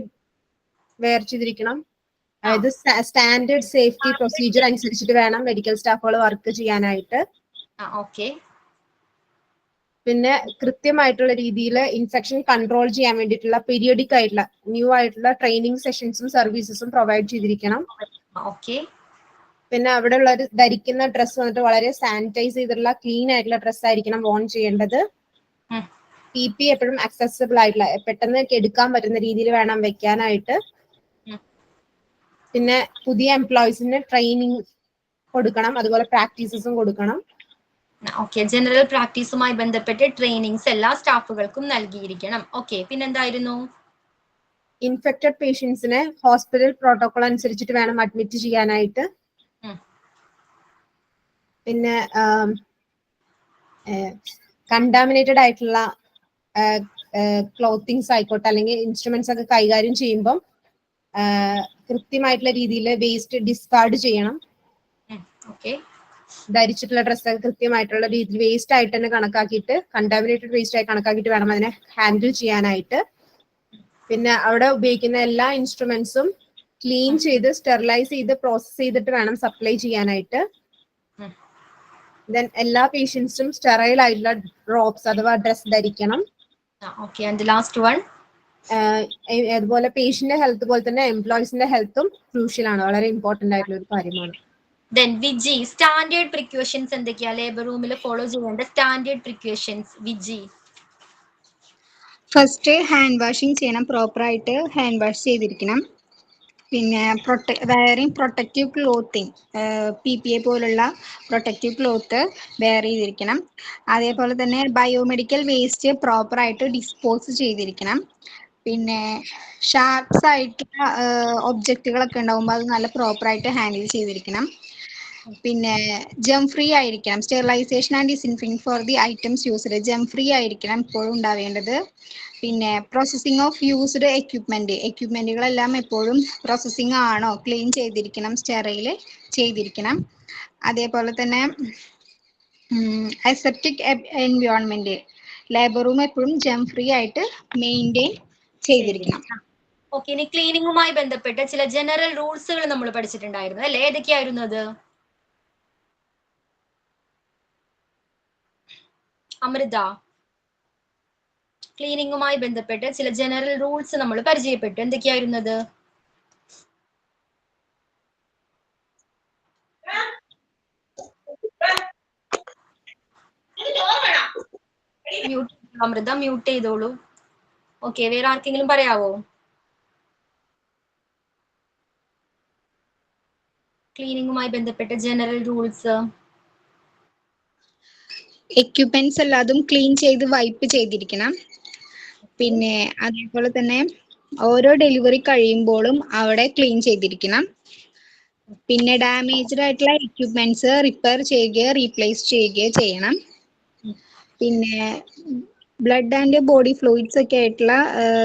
വെയർ ചെയ്തിരിക്കണം. അതായത് സ്റ്റാൻഡേർഡ് സേഫ്റ്റി പ്രൊസീജിയർ അനുസരിച്ചിട്ട് വേണം മെഡിക്കൽ സ്റ്റാഫുകൾ വർക്ക് ചെയ്യാനായിട്ട്. ഓക്കെ, പിന്നെ കൃത്യമായിട്ടുള്ള രീതിയിൽ ഇൻഫെക്ഷൻ കൺട്രോൾ ചെയ്യാൻ വേണ്ടിയിട്ടുള്ള പീരിയോഡിക് ആയിട്ടുള്ള ന്യൂ ആയിട്ടുള്ള ട്രെയിനിങ് സെഷൻസും സർവീസസും പ്രൊവൈഡ് ചെയ്തിരിക്കണം. ഓക്കെ, പിന്നെ അവിടെ ഉള്ളവർ ധരിക്കുന്ന ഡ്രസ്സ് വന്നിട്ട് വളരെ സാനിറ്റൈസ് ചെയ്തിട്ടുള്ള ക്ലീൻ ആയിട്ടുള്ള ഡ്രസ്സ് ആയിരിക്കണം ഓൺ ചെയ്യേണ്ടത്. PPE എപ്പോഴും അക്സസിബിൾ ആയിട്ടുള്ള പെട്ടെന്ന് എടുക്കാൻ പറ്റുന്ന രീതിയിൽ വേണം വെക്കാനായിട്ട്. പിന്നെ പുതിയ എംപ്ലോയീസിന് ട്രെയിനിങ് കൊടുക്കണം, അതുപോലെ പ്രാക്ടീസസും കൊടുക്കണം. ഓക്കെ, ജനറൽ പ്രാക്ടീസുമായി ബന്ധപ്പെട്ട് ട്രെയിനിങ്സ് എല്ലാ സ്റ്റാഫുകൾക്കും നൽകിയിരിക്കണം. ഓക്കെ, പിന്നെന്തായിരുന്നു? ഇൻഫെക്റ്റഡ് പേഷ്യൻസിനെ ഹോസ്പിറ്റൽ പ്രോട്ടോകോൾ അനുസരിച്ചിട്ട് വേണം അഡ്മിറ്റ് ചെയ്യാനായിട്ട്. പിന്നെ കണ്ടാമിനേറ്റഡ് ആയിട്ടുള്ള ക്ലോത്തിങ്സ് ആയിക്കോട്ടെ അല്ലെങ്കിൽ ഇൻസ്ട്രുമെന്റ്സ് ഒക്കെ കൈകാര്യം ചെയ്യുമ്പം കൃത്യമായിട്ടുള്ള രീതിയിൽ വേസ്റ്റ് ഡിസ്കാർഡ് ചെയ്യണം. ധരിച്ചിട്ടുള്ള ഡ്രസ്സ് കൃത്യമായിട്ടുള്ള രീതിയിൽ വേസ്റ്റ് ആയിട്ട് തന്നെ കണക്കാക്കിയിട്ട്, കണ്ടാമിനേറ്റഡ് വേസ്റ്റ് ആയി കണക്കാക്കിയിട്ട് വേണം അതിനെ ഹാൻഡിൽ ചെയ്യാനായിട്ട്. പിന്നെ അവിടെ ഉപയോഗിക്കുന്ന എല്ലാ ഇൻസ്ട്രുമെന്റ്സും ക്ലീൻ ചെയ്ത് സ്റ്റെറിലൈസ് ചെയ്ത് പ്രോസസ് ചെയ്തിട്ട് വേണം സപ്ലൈ ചെയ്യാനായിട്ട്. ദെൻ എല്ലാ പേഷ്യൻസും സ്റ്റെറൈൽ ആയിട്ടുള്ള ഡ്രോപ്സ് അഥവാ ഡ്രസ് ധരിക്കണം. അതുപോലെ പേഷ്യന്റെ ഹെൽത്ത് പോലെ തന്നെ എംപ്ലോയീസിന്റെ ഹെൽത്തും ക്രൂഷ്യൽ ആണ്, വളരെ ഇമ്പോർട്ടന്റ് ആയിട്ടുള്ള ഒരു കാര്യമാണ്. വിജി സ്റ്റാൻഡേർഡ് പ്രിക്കോഷൻസ് എന്തൊക്കെയാ ലേബർ റൂമിൽ ഫോളോ ചെയ്യേണ്ട standard precautions? Viji first hand washing ചെയ്യണം, പ്രോപ്പർ ആയിട്ട് ഹാൻഡ് വാഷ് ചെയ്തിരിക്കണം. പിന്നെ വെയറിങ് പ്രൊട്ടക്റ്റീവ് ക്ലോത്തിങ്, PPE പോലുള്ള പ്രൊട്ടക്റ്റീവ് ക്ലോത്ത് വെയർ ചെയ്തിരിക്കണം. അതേപോലെ തന്നെ ബയോമെഡിക്കൽ വേസ്റ്റ് പ്രോപ്പറായിട്ട് ഡിസ്പോസ് ചെയ്തിരിക്കണം. പിന്നെ ഷാർപ്സ് ആയിട്ടുള്ള ഒബ്ജക്റ്റുകളൊക്കെ ഉണ്ടാകുമ്പോൾ അത് നല്ല പ്രോപ്പറായിട്ട് ഹാൻഡിൽ ചെയ്തിരിക്കണം. പിന്നെ ജം ഫ്രീ ആയിരിക്കണം. Sterilisation and disinfection for the items used, germ free ആയിരിക്കണം എപ്പോഴും ഉണ്ടാവേണ്ടത്. പിന്നെ പ്രോസസ്സിംഗ് ഓഫ് യൂസ്ഡ് എക്യുപ്മെന്റുകളെല്ലാം എപ്പോഴും പ്രോസസ്സിംഗ് ആണോ, ക്ലീൻ ചെയ്തിരിക്കണം, സ്റ്റെറൈൽ ചെയ്തിരിക്കണം. അതേപോലെ തന്നെ അസെപ്റ്റിക് എൻവയോൺമെന്റ്, ലേബർ റൂം എപ്പോഴും ജം ഫ്രീ ആയിട്ട് മെയിൻറ്റെയിൻ ചെയ്തിരിക്കണം. ഓക്കെ, ഇനി ക്ലീനിങ്ങുമായി ബന്ധപ്പെട്ട ചില ജനറൽ റൂൾസുകൾ നമ്മൾ പഠിച്ചിട്ടുണ്ടായിരുന്നു അല്ലെ? ഏതൊക്കെയായിരുന്നു അത്? അമൃത, ക്ലീനിങ്ങുമായി ബന്ധപ്പെട്ട് ചില ജനറൽ റൂൾസ് നമ്മൾ പരിചയപ്പെട്ടു. എന്തൊക്കെയായിരുന്നത്? അമൃത മ്യൂട്ട് ചെയ്തോളൂ. ഓക്കെ, വേറെ ആർക്കെങ്കിലും പറയാവോ? ക്ലീനിങ്ങുമായി ബന്ധപ്പെട്ട ജനറൽ റൂൾസ്. എക്യുപ്മെന്റ്സ് എല്ലാതും ക്ലീൻ ചെയ്ത് വൈപ്പ് ചെയ്തിരിക്കണം. പിന്നെ അതേപോലെ തന്നെ ഓരോ ഡെലിവറി കഴിയുമ്പോഴും അവിടെ ക്ലീൻ ചെയ്തിരിക്കണം. പിന്നെ ഡാമേജ്ഡ് ആയിട്ടുള്ള എക്യുപ്മെന്റ്സ് റിപ്പയർ ചെയ്യുകയോ റീപ്ലേസ് ചെയ്യുകയോ ചെയ്യണം. പിന്നെ ബ്ലഡ് ആൻഡ് ബോഡി ഫ്ലൂയിഡ്സ് ഒക്കെ ആയിട്ടുള്ള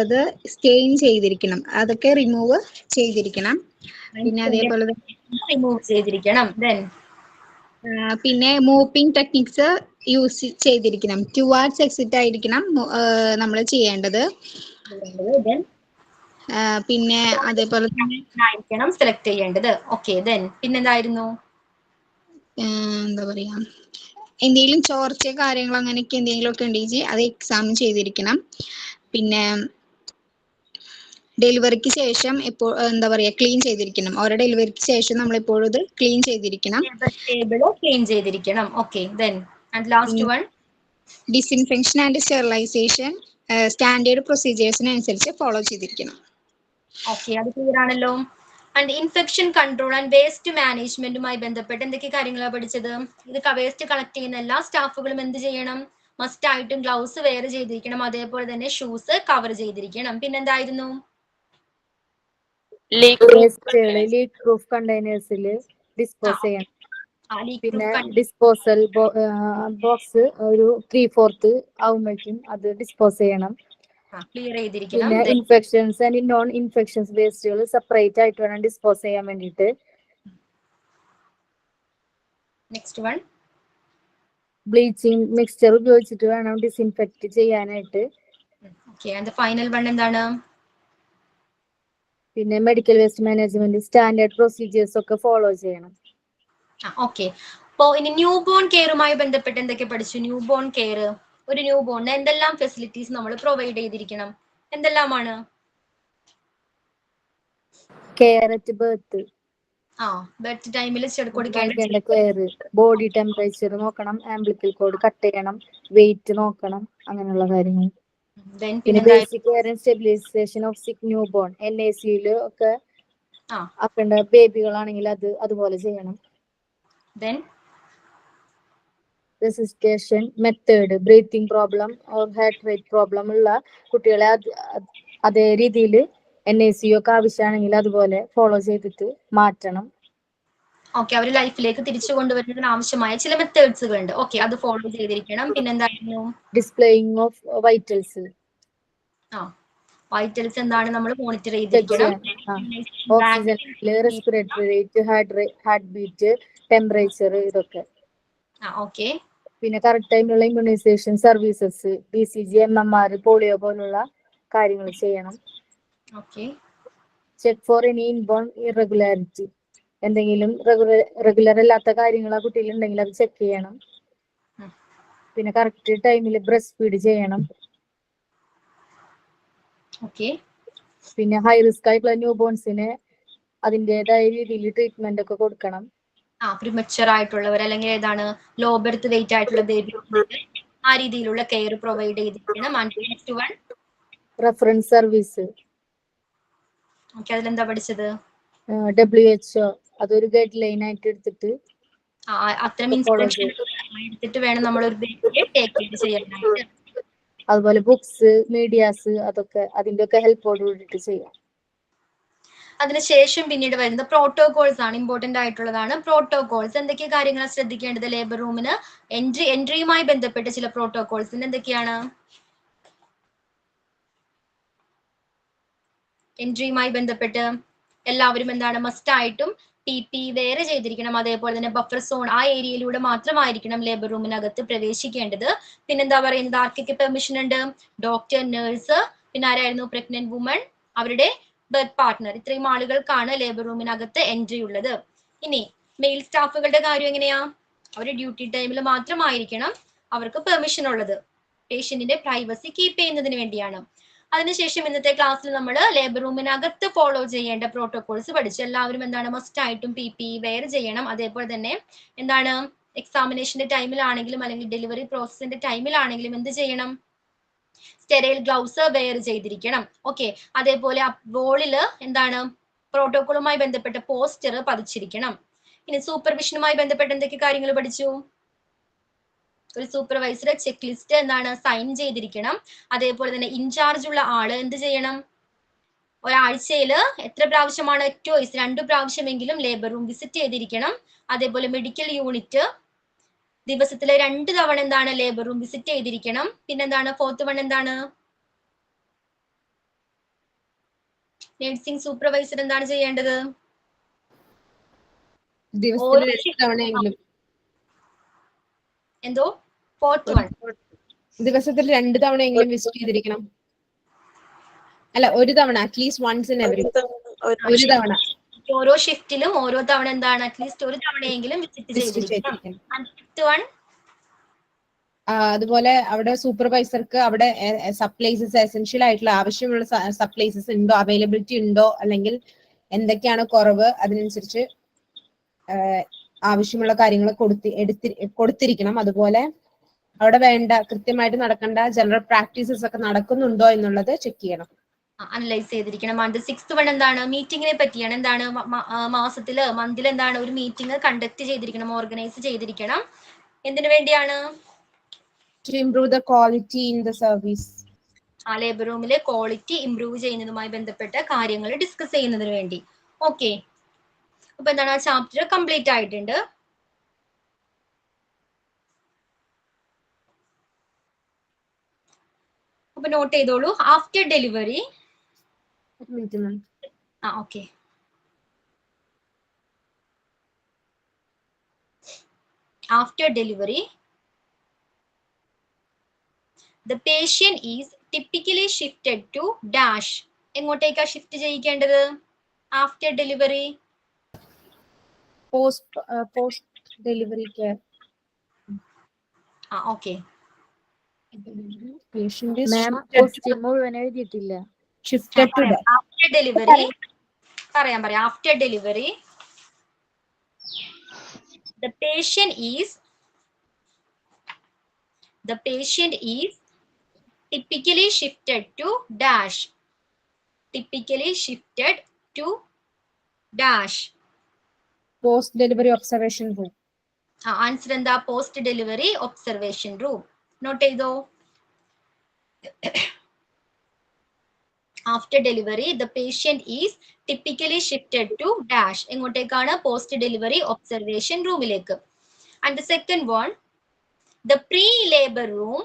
ഇത് സ്റ്റെയിൻ ചെയ്തിരിക്കണം, അതൊക്കെ റിമൂവ് ചെയ്തിരിക്കണം. പിന്നെ അതേപോലെ റിമൂവ് ചെയ്തിരിക്കണം. പിന്നെ മോപ്പിംഗ് ടെക്നിക്സ് യൂസ് ചെയ്തിരിക്കണം. ടുവാർഡ്സ് എക്സിറ്റ് ആയിരിക്കണം നമ്മൾ ചെയ്യേണ്ടത്. പിന്നെ അതേപോലെ ആയിരിക്കണം സെലക്ട് ചെയ്യേണ്ടത്. ഓക്കെ, പിന്നെന്തായിരുന്നു? എന്താ പറയാ, എന്തെങ്കിലും ചോർച്ച കാര്യങ്ങൾ അങ്ങനെയൊക്കെ എന്തെങ്കിലും ഒക്കെ ഉണ്ടെങ്കിൽ അത് എക്സാമിൻ ചെയ്തിരിക്കണം. പിന്നെ ഡെലിവറിക്ക് ശേഷം ഇപ്പോൾ എന്താ പറയാ, ക്ലീൻ ചെയ്തിരിക്കണം. ഓരോ ഡെലിവറിക്ക് ശേഷം നമ്മൾ എപ്പോഴും ഇത് ക്ലീൻ ചെയ്തിരിക്കണം. ക്ലീൻ ചെയ്തിരിക്കണം. Okay, and last one, disinfection and sterilisation standard പ്രൊസീജിയേഴ്സിനനുസരിച്ച് ഫോളോ ചെയ്തിരിക്കണം. ഓക്കെ, അത് ക്ലിയർ ആണല്ലോ. And infection control and waste മാനേജ്മെന്റുമായി ബന്ധപ്പെട്ട് എന്തൊക്കെ കാര്യങ്ങളാണ് പഠിച്ചത്? ഇത് വേസ്റ്റ് കളക്ട് ചെയ്യുന്ന എല്ലാ സ്റ്റാഫുകളും എന്ത് ചെയ്യണം? മസ്റ്റ് ആയിട്ടും ഗ്ലൗസ് വെയർ ചെയ്തിരിക്കണം. അതേപോലെ തന്നെ ഷൂസ് കവർ ചെയ്തിരിക്കണം. പിന്നെന്തായിരുന്നു? ലീക്ക് പ്രൂഫ് കണ്ടെയ്നേഴ്സിൽ ഡിസ്പോസ് ചെയ്യണം. പിന്നെ ഡിസ്പോസൽ ബോക്സ് ഒരു 3/4 ആവുമ്പോഴേക്കും അത് ഡിസ്പോസ് ചെയ്യണം. ക്ലിയർ ചെയ്തിരിക്കണം. പിന്നെ ഇൻഫെക്ഷൻസ് ആൻഡ് നോൺ ഇൻഫെക്ഷൻസ് വേസ്റ്റുകൾ സെപ്പറേറ്റ് ആയിട്ട് വേണം ഡിസ്പോസ് ചെയ്യാൻ വേണ്ടിയിട്ട്. നെക്സ്റ്റ് വൺ, ബ്ലീച്ചിങ് മിക്സ്ചർ ഉപയോഗിച്ചിട്ട് വേണം ഡിസിൻഫെക്ട് ചെയ്യാനായിട്ട്. ഓക്കെ, ആൻഡ് ഫൈനൽ വൺ എന്താണ്? പിന്നെ medical waste management standard procedures ഒക്കെ ഫോളോ ചെയ്യണം. ഓക്കെ, അപ്പോ ഇനി ന്യൂ ബോൺ കെയറുമായി ബന്ധപ്പെട്ട് എന്തൊക്കെ പഠിച്ചു? ന്യൂ ബോൺ കെയർ, ഒരു ന്യൂ ബോണിന് എന്തെല്ലാം ഫെസിലിറ്റീസ് നമ്മൾ പ്രൊവൈഡ് ചെയ്തിരിക്കണം? എന്തെല്ലാമാണ്? കെയർ അറ്റ് ബർത്ത്, ബർത്ത് ടൈമിൽ കൊടുക്കേണ്ട കെയർ, ബോഡി ടെമ്പറേച്ചർ നോക്കണം, ആംബ്ലിക്കൽ കോഡ് കട്ട് ചെയ്യണം, വെയിറ്റ് നോക്കണം, അങ്ങനെയുള്ള കാര്യങ്ങൾ. പിന്നെ basic care and stabilisation of sick newborn, NICU ഒക്കെ ആക്കേണ്ട ബേബികളാണെങ്കിൽ അതുപോലെ ചെയ്യണം. Resuscitation method, breathing problem or heart rate problem ഉള്ള കുട്ടികളെ അതേ രീതിയിൽ NICU ഒക്കെ ആവശ്യമാണെങ്കിൽ അതുപോലെ ഫോളോ ചെയ്തിട്ട് മാറ്റണം. ഓക്കെ, അവർ ലൈഫിലേക്ക് തിരിച്ചു കൊണ്ടുവരുന്നതിന് ആവശ്യമായ ചില മെത്തേഡ്സുകൾ ഉണ്ട്. ഓക്കെ, അത് ഫോളോ ചെയ്തിരിക്കണം. പിന്നെന്തായിരുന്നു? ഡിസ്പ്ലേയിങ് ഓഫ് വൈറ്റൽസ്, വൈറ്റൽസ് എന്താണ് നമ്മൾ മോണിറ്റർ ചെയ്തിരിക്കണം. Oxygen, respiratory rate, heart beat, temperature, ഇതൊക്കെ. ഓക്കെ, പിന്നെ കറക്റ്റ് ടൈമിലുള്ള immunisation services, BCG, MMR, polio പോലുള്ള കാര്യങ്ങൾ ചെയ്യണം. Okay, check for any inborn irregularity, എന്തെങ്കിലും റെഗുലർ അല്ലാത്ത കാര്യങ്ങൾ ആ കുട്ടിയിൽ ഉണ്ടെങ്കിൽ അത് ചെക്ക് ചെയ്യണം. പിന്നെ കറക്റ്റ് ടൈമിൽ ബ്രസ്റ്റ് ഫീഡ് ചെയ്യണം. പിന്നെ ഹൈ റിസ്ക് ആയിട്ടുള്ള ന്യൂ ബോൺസിന് അതിൻ്റെതായ രീതിയിൽ ട്രീറ്റ്മെന്റ് ഒക്കെ കൊടുക്കണം. പ്രിമച്ചർ ആയിട്ടുള്ളവർ അല്ലെങ്കിൽ ഏതാണ് ലോ ബെർത്ത് വെയിറ്റ് ആയിട്ടുള്ള ബേബി, ആ രീതിയിലുള്ള കെയർ പ്രൊവൈഡ് ചെയ്തിരിക്കണം. റെഫറൻസ് സർവീസ്, അതിലെന്താ പഠിച്ചത്? WHO അതൊരു ഗൈഡ് ലൈൻ ആയിട്ട് എടുത്തിട്ട് അത്തരം follow ഇൻസ്ട്രക്ഷൻ എടുത്തിട്ട് വേണം നമ്മൾ ഒരു ബേബിയെ ടേക്ക് കെയർ ചെയ്യാനായിട്ട്. അതുപോലെ ബുക്സ്, മീഡിയാസ്, അതൊക്കെ അതിന്റെ ഒക്കെ ഹെൽപ്പോട് കൂടിയിട്ട് ചെയ്യാം. അതിനുശേഷം പിന്നീട് വരുന്നത് പ്രോട്ടോകോൾസ് ആണ്. ഇമ്പോർട്ടന്റ് ആയിട്ടുള്ളതാണ് പ്രോട്ടോകോൾസ്. എന്തൊക്കെ കാര്യങ്ങൾ ശ്രദ്ധിക്കേണ്ടത് ലേബർ റൂമിന് എൻട്രിയുമായി ബന്ധപ്പെട്ട ചില പ്രോട്ടോകോൾസിന് എന്തൊക്കെയാണ്? എൻട്രിയുമായി ബന്ധപ്പെട്ട് എല്ലാവരും എന്താണ് മസ്റ്റ് ആയിട്ടും PP വെയർ ചെയ്തിരിക്കണം. അതേപോലെ തന്നെ ബഫർ സോൺ ആ ഏരിയയിലൂടെ മാത്രമായിരിക്കണം ലേബർ റൂമിനകത്ത് പ്രവേശിക്കേണ്ടത്. പിന്നെന്താ പറയുന്നത്, ആർക്കൊക്കെ പെർമിഷൻ ഉണ്ട്? ഡോക്ടർ, നഴ്സ്, പിന്നെ ആരായിരുന്നു? പ്രഗ്നന്റ് വുമൺ, അവരുടെ ബർത്ത് പാർട്ട്ണർ. ഇത്രയും ആളുകൾക്കാണ് ലേബർ റൂമിനകത്ത് എൻട്രി ഉള്ളത്. ഇനി മെയിൽ സ്റ്റാഫുകളുടെ കാര്യം എങ്ങനെയാ? അവർ ഡ്യൂട്ടി ടൈമിൽ മാത്രമായിരിക്കണം അവർക്ക് പെർമിഷൻ ഉള്ളത്. പേഷ്യന്റിന്റെ പ്രൈവസി കീപ്പ് ചെയ്യുന്നതിന് വേണ്ടിയാണ്. അതിനുശേഷം ഇന്നത്തെ ക്ലാസ്സിൽ നമ്മൾ ലേബർ റൂമിനകത്ത് ഫോളോ ചെയ്യേണ്ട പ്രോട്ടോകോൾസ് പഠിച്ചു. എല്ലാവരും എന്താണ് മസ്റ്റ് ആയിട്ടും PP വെയർ ചെയ്യണം. അതേപോലെ തന്നെ എന്താണ് എക്സാമിനേഷന്റെ ടൈമിലാണെങ്കിലും അല്ലെങ്കിൽ ഡെലിവറി പ്രോസസ്സിന്റെ ടൈമിലാണെങ്കിലും എന്ത് ചെയ്യണം? സ്റ്റെറൈൽ ഗ്ലൗസ് വെയർ ചെയ്തിരിക്കണം. ഓക്കെ. അതേപോലെ വോളില് എന്താണ് പ്രോട്ടോകോളുമായി ബന്ധപ്പെട്ട പോസ്റ്റർ പതിച്ചിരിക്കണം. ഇനി സൂപ്പർവിഷനുമായി ബന്ധപ്പെട്ട എന്തൊക്കെ കാര്യങ്ങൾ പഠിച്ചു? ഒരു സൂപ്പർവൈസർ ചെക്ക് ലിസ്റ്റ് എന്താണ് സൈൻ ചെയ്തിരിക്കണം. അതേപോലെ തന്നെ ഇൻചാർജ് ഉള്ള ആള് എന്ത് ചെയ്യണം? ഒരാഴ്ചയിൽ എത്ര പ്രാവശ്യമാണ്? ട്വൈസ്, 2 പ്രാവശ്യമെങ്കിലും ലേബർ റൂം വിസിറ്റ് ചെയ്തിരിക്കണം. അതേപോലെ മെഡിക്കൽ യൂണിറ്റ് ദിവസത്തിലെ 2 തവണ എന്താണ് ലേബർ റൂം വിസിറ്റ് ചെയ്തിരിക്കണം. പിന്നെന്താണ് 4th വൺ എന്താണ്? നഴ്സിംഗ് സൂപ്പർവൈസർ എന്താണ് ചെയ്യേണ്ടത്? ദിവസത്തിൽ 2 തവണയെങ്കിലും. എന്തോ 4th വൺ ദിവസത്തിൽ 2 തവണയെങ്കിലും വിസിറ്റ് ചെയ്തിരിക്കണം. അല്ല, 1 തവണ, അറ്റ്ലീസ്റ്റ് വൺസ് ഇൻ എവറി, 1 തവണ. ഓരോ ഷിഫ്റ്റിലും ഓരോ തവണ എന്താണ് അറ്റ്ലീസ്റ്റ് 1 തവണയെങ്കിലും വിസിറ്റ് ചെയ്തിരിക്കണം. 5th വൺ അതുപോലെ അവിടെ സൂപ്പർവൈസർക്ക് അവിടെ സപ്ലൈസസ്, എസെൻഷ്യൽ ആയിട്ടുള്ള ആവശ്യമുള്ള സപ്ലൈസസ് ഉണ്ടോ, അവൈലബിലിറ്റി ഉണ്ടോ, അല്ലെങ്കിൽ എന്തൊക്കെയാണ് കുറവ്, അതിനനുസരിച്ച് ആവശ്യമുള്ള കാര്യങ്ങൾ കൊടുത്തിരിക്കണം. അതുപോലെ അവിടെ വേണ്ട കൃത്യമായിട്ട് നടക്കേണ്ട ജനറൽ പ്രാക്ടീസസ് ഒക്കെ നടക്കുന്നുണ്ടോ എന്നുള്ളത് ചെക്ക് ചെയ്യണം, അനലൈസ് ചെയ്തിരിക്കണം. ആൻഡ് 6th വൺ എന്താണ്? മീറ്റിങ്ങിനെ പറ്റിയാണ്. എന്താണ് മന്തിൽ എന്താണ് ഒരു മീറ്റിംഗ് കണ്ടക്ട് ചെയ്തിരിക്കണം, ഓർഗനൈസ് ചെയ്തിരിക്കണം. എന്തിനു വേണ്ടിയാണ്? to improve the quality in the service. ആ ലേബർ റൂമിലെ ക്വാളിറ്റി ഇംപ്രൂവ് ചെയ്യുന്നതുമായി ബന്ധപ്പെട്ട കാര്യങ്ങൾ ഡിസ്കസ് ചെയ്യുന്നതിന് വേണ്ടി. ഓക്കെ. അപ്പൊ എന്താണ് ആ ചാപ്റ്റർ കംപ്ലീറ്റ് ആയിട്ടുണ്ട്. അപ്പൊ നോട്ട് ചെയ്തോളൂ. After delivery okay. After delivery the patient is typically shifted to dash. എങ്ങോട്ടേക്കാ ഷിഫ്റ്റ് ചെയ്യിക്കേണ്ടത്? After delivery post delivery care. Okay. Ma'am question മുഴുവൻ എഴുതിയിട്ടില്ല. ഷിഫ്റ്റഡ് ടു ആഫ്റ്റർ ഡെലിവറി പറയാം. After delivery the patient is typically shifted to dash. Typically shifted to dash. Post delivery observation room. Answer എന്താ? Post delivery observation room. Note ചെയ്തോ. After delivery the patient is typically shifted to dash. എങ്ങോട്ടേക്കാണ്? Post delivery observation റൂമിലേക്ക്. And the second one, the pre-labor room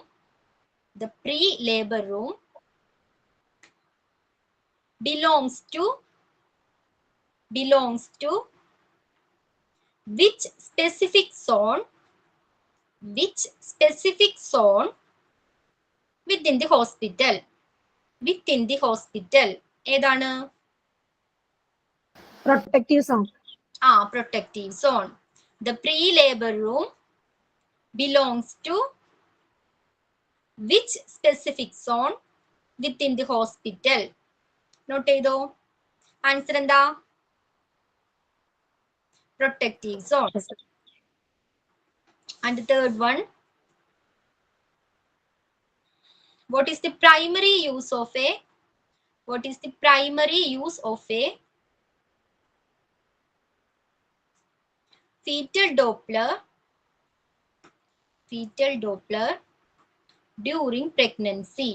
belongs to which specific zone within the hospital? ഏതാണ്? Protective zone. Protective zone. The pre-labor room belongs to which specific zone within the hospital? Note ചെയ്തോ. Answer എന്താ? Protective zone. And the third one, what is the primary use of a fetal Doppler during pregnancy.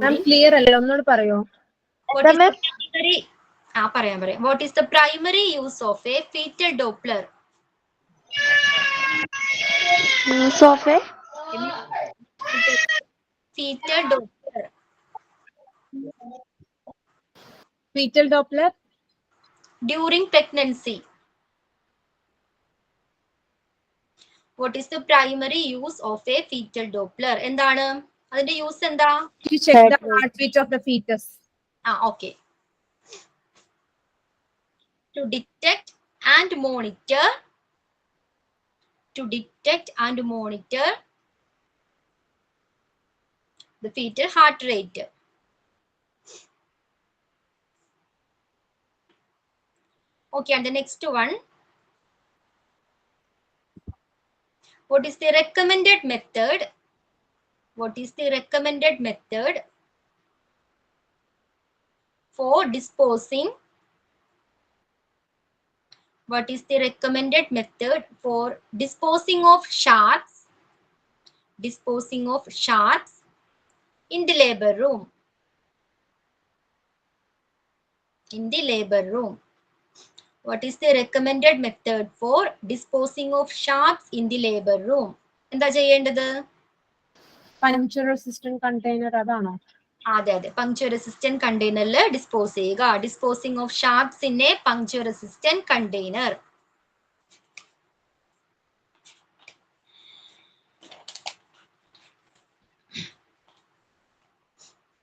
Ma'am clear അല്ലേ, ഒന്നുകൂടെ പറയോ? What is the primary? പറയാം. What is the primary use of a fetal Doppler? Use of a Fetal Doppler fetal Doppler during pregnancy. What is the primary use of a fetal Doppler? എന്താണ് അതിന്റെ use? എന്താ? to check the heartbeat of the fetus. Okay. To detect and monitor the fetal heart rate. Okay, and the next one. What is the recommended method? For disposing? What is the recommended method for disposing of sharks? In the labor room. What is the recommended method for disposing of sharks in the labor room? എന്താ ചെയ്യേണ്ടത്? Puncture resistant container അതാണോ? അതെ. Puncture resistant കണ്ടെയ്നറിൽ dispose ചെയ്യുക. Disposing of sharks in A puncture resistant container.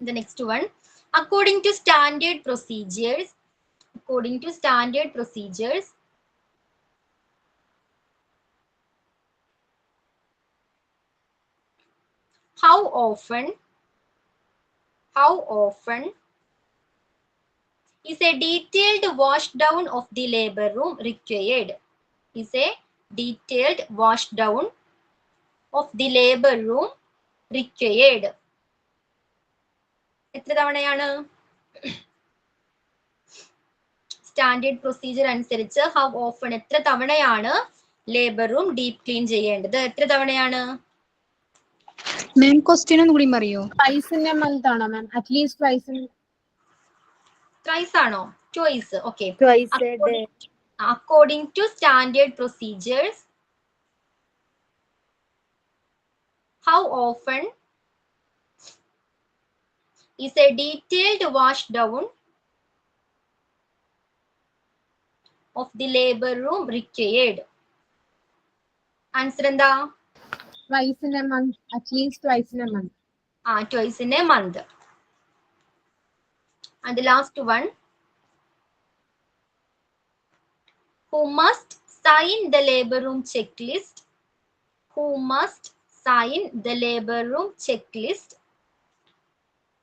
The next one. According to standard procedures, how often is a detailed wash down of the labor room required? എത്ര തവണയാണ്? Standard procedure അനുസരിച്ച് how often, എത്ര തവണയാണ് labour room deep clean ചെയ്യേണ്ടത്? എത്ര തവണയാണ്? മാം question ഒന്നും കൂടി പറയോ? Twice in a month ആണോ മാം? അറ്റ്ലീസ്റ്റ് Twice ആണോ? Twice. Okay. Twice a day. According to standard procedures, how often is a detailed wash down of the labor room required? Answer എന്താ? twice in a month, at least twice in a month. Twice in a month. And the last one. Who must sign the labor room checklist?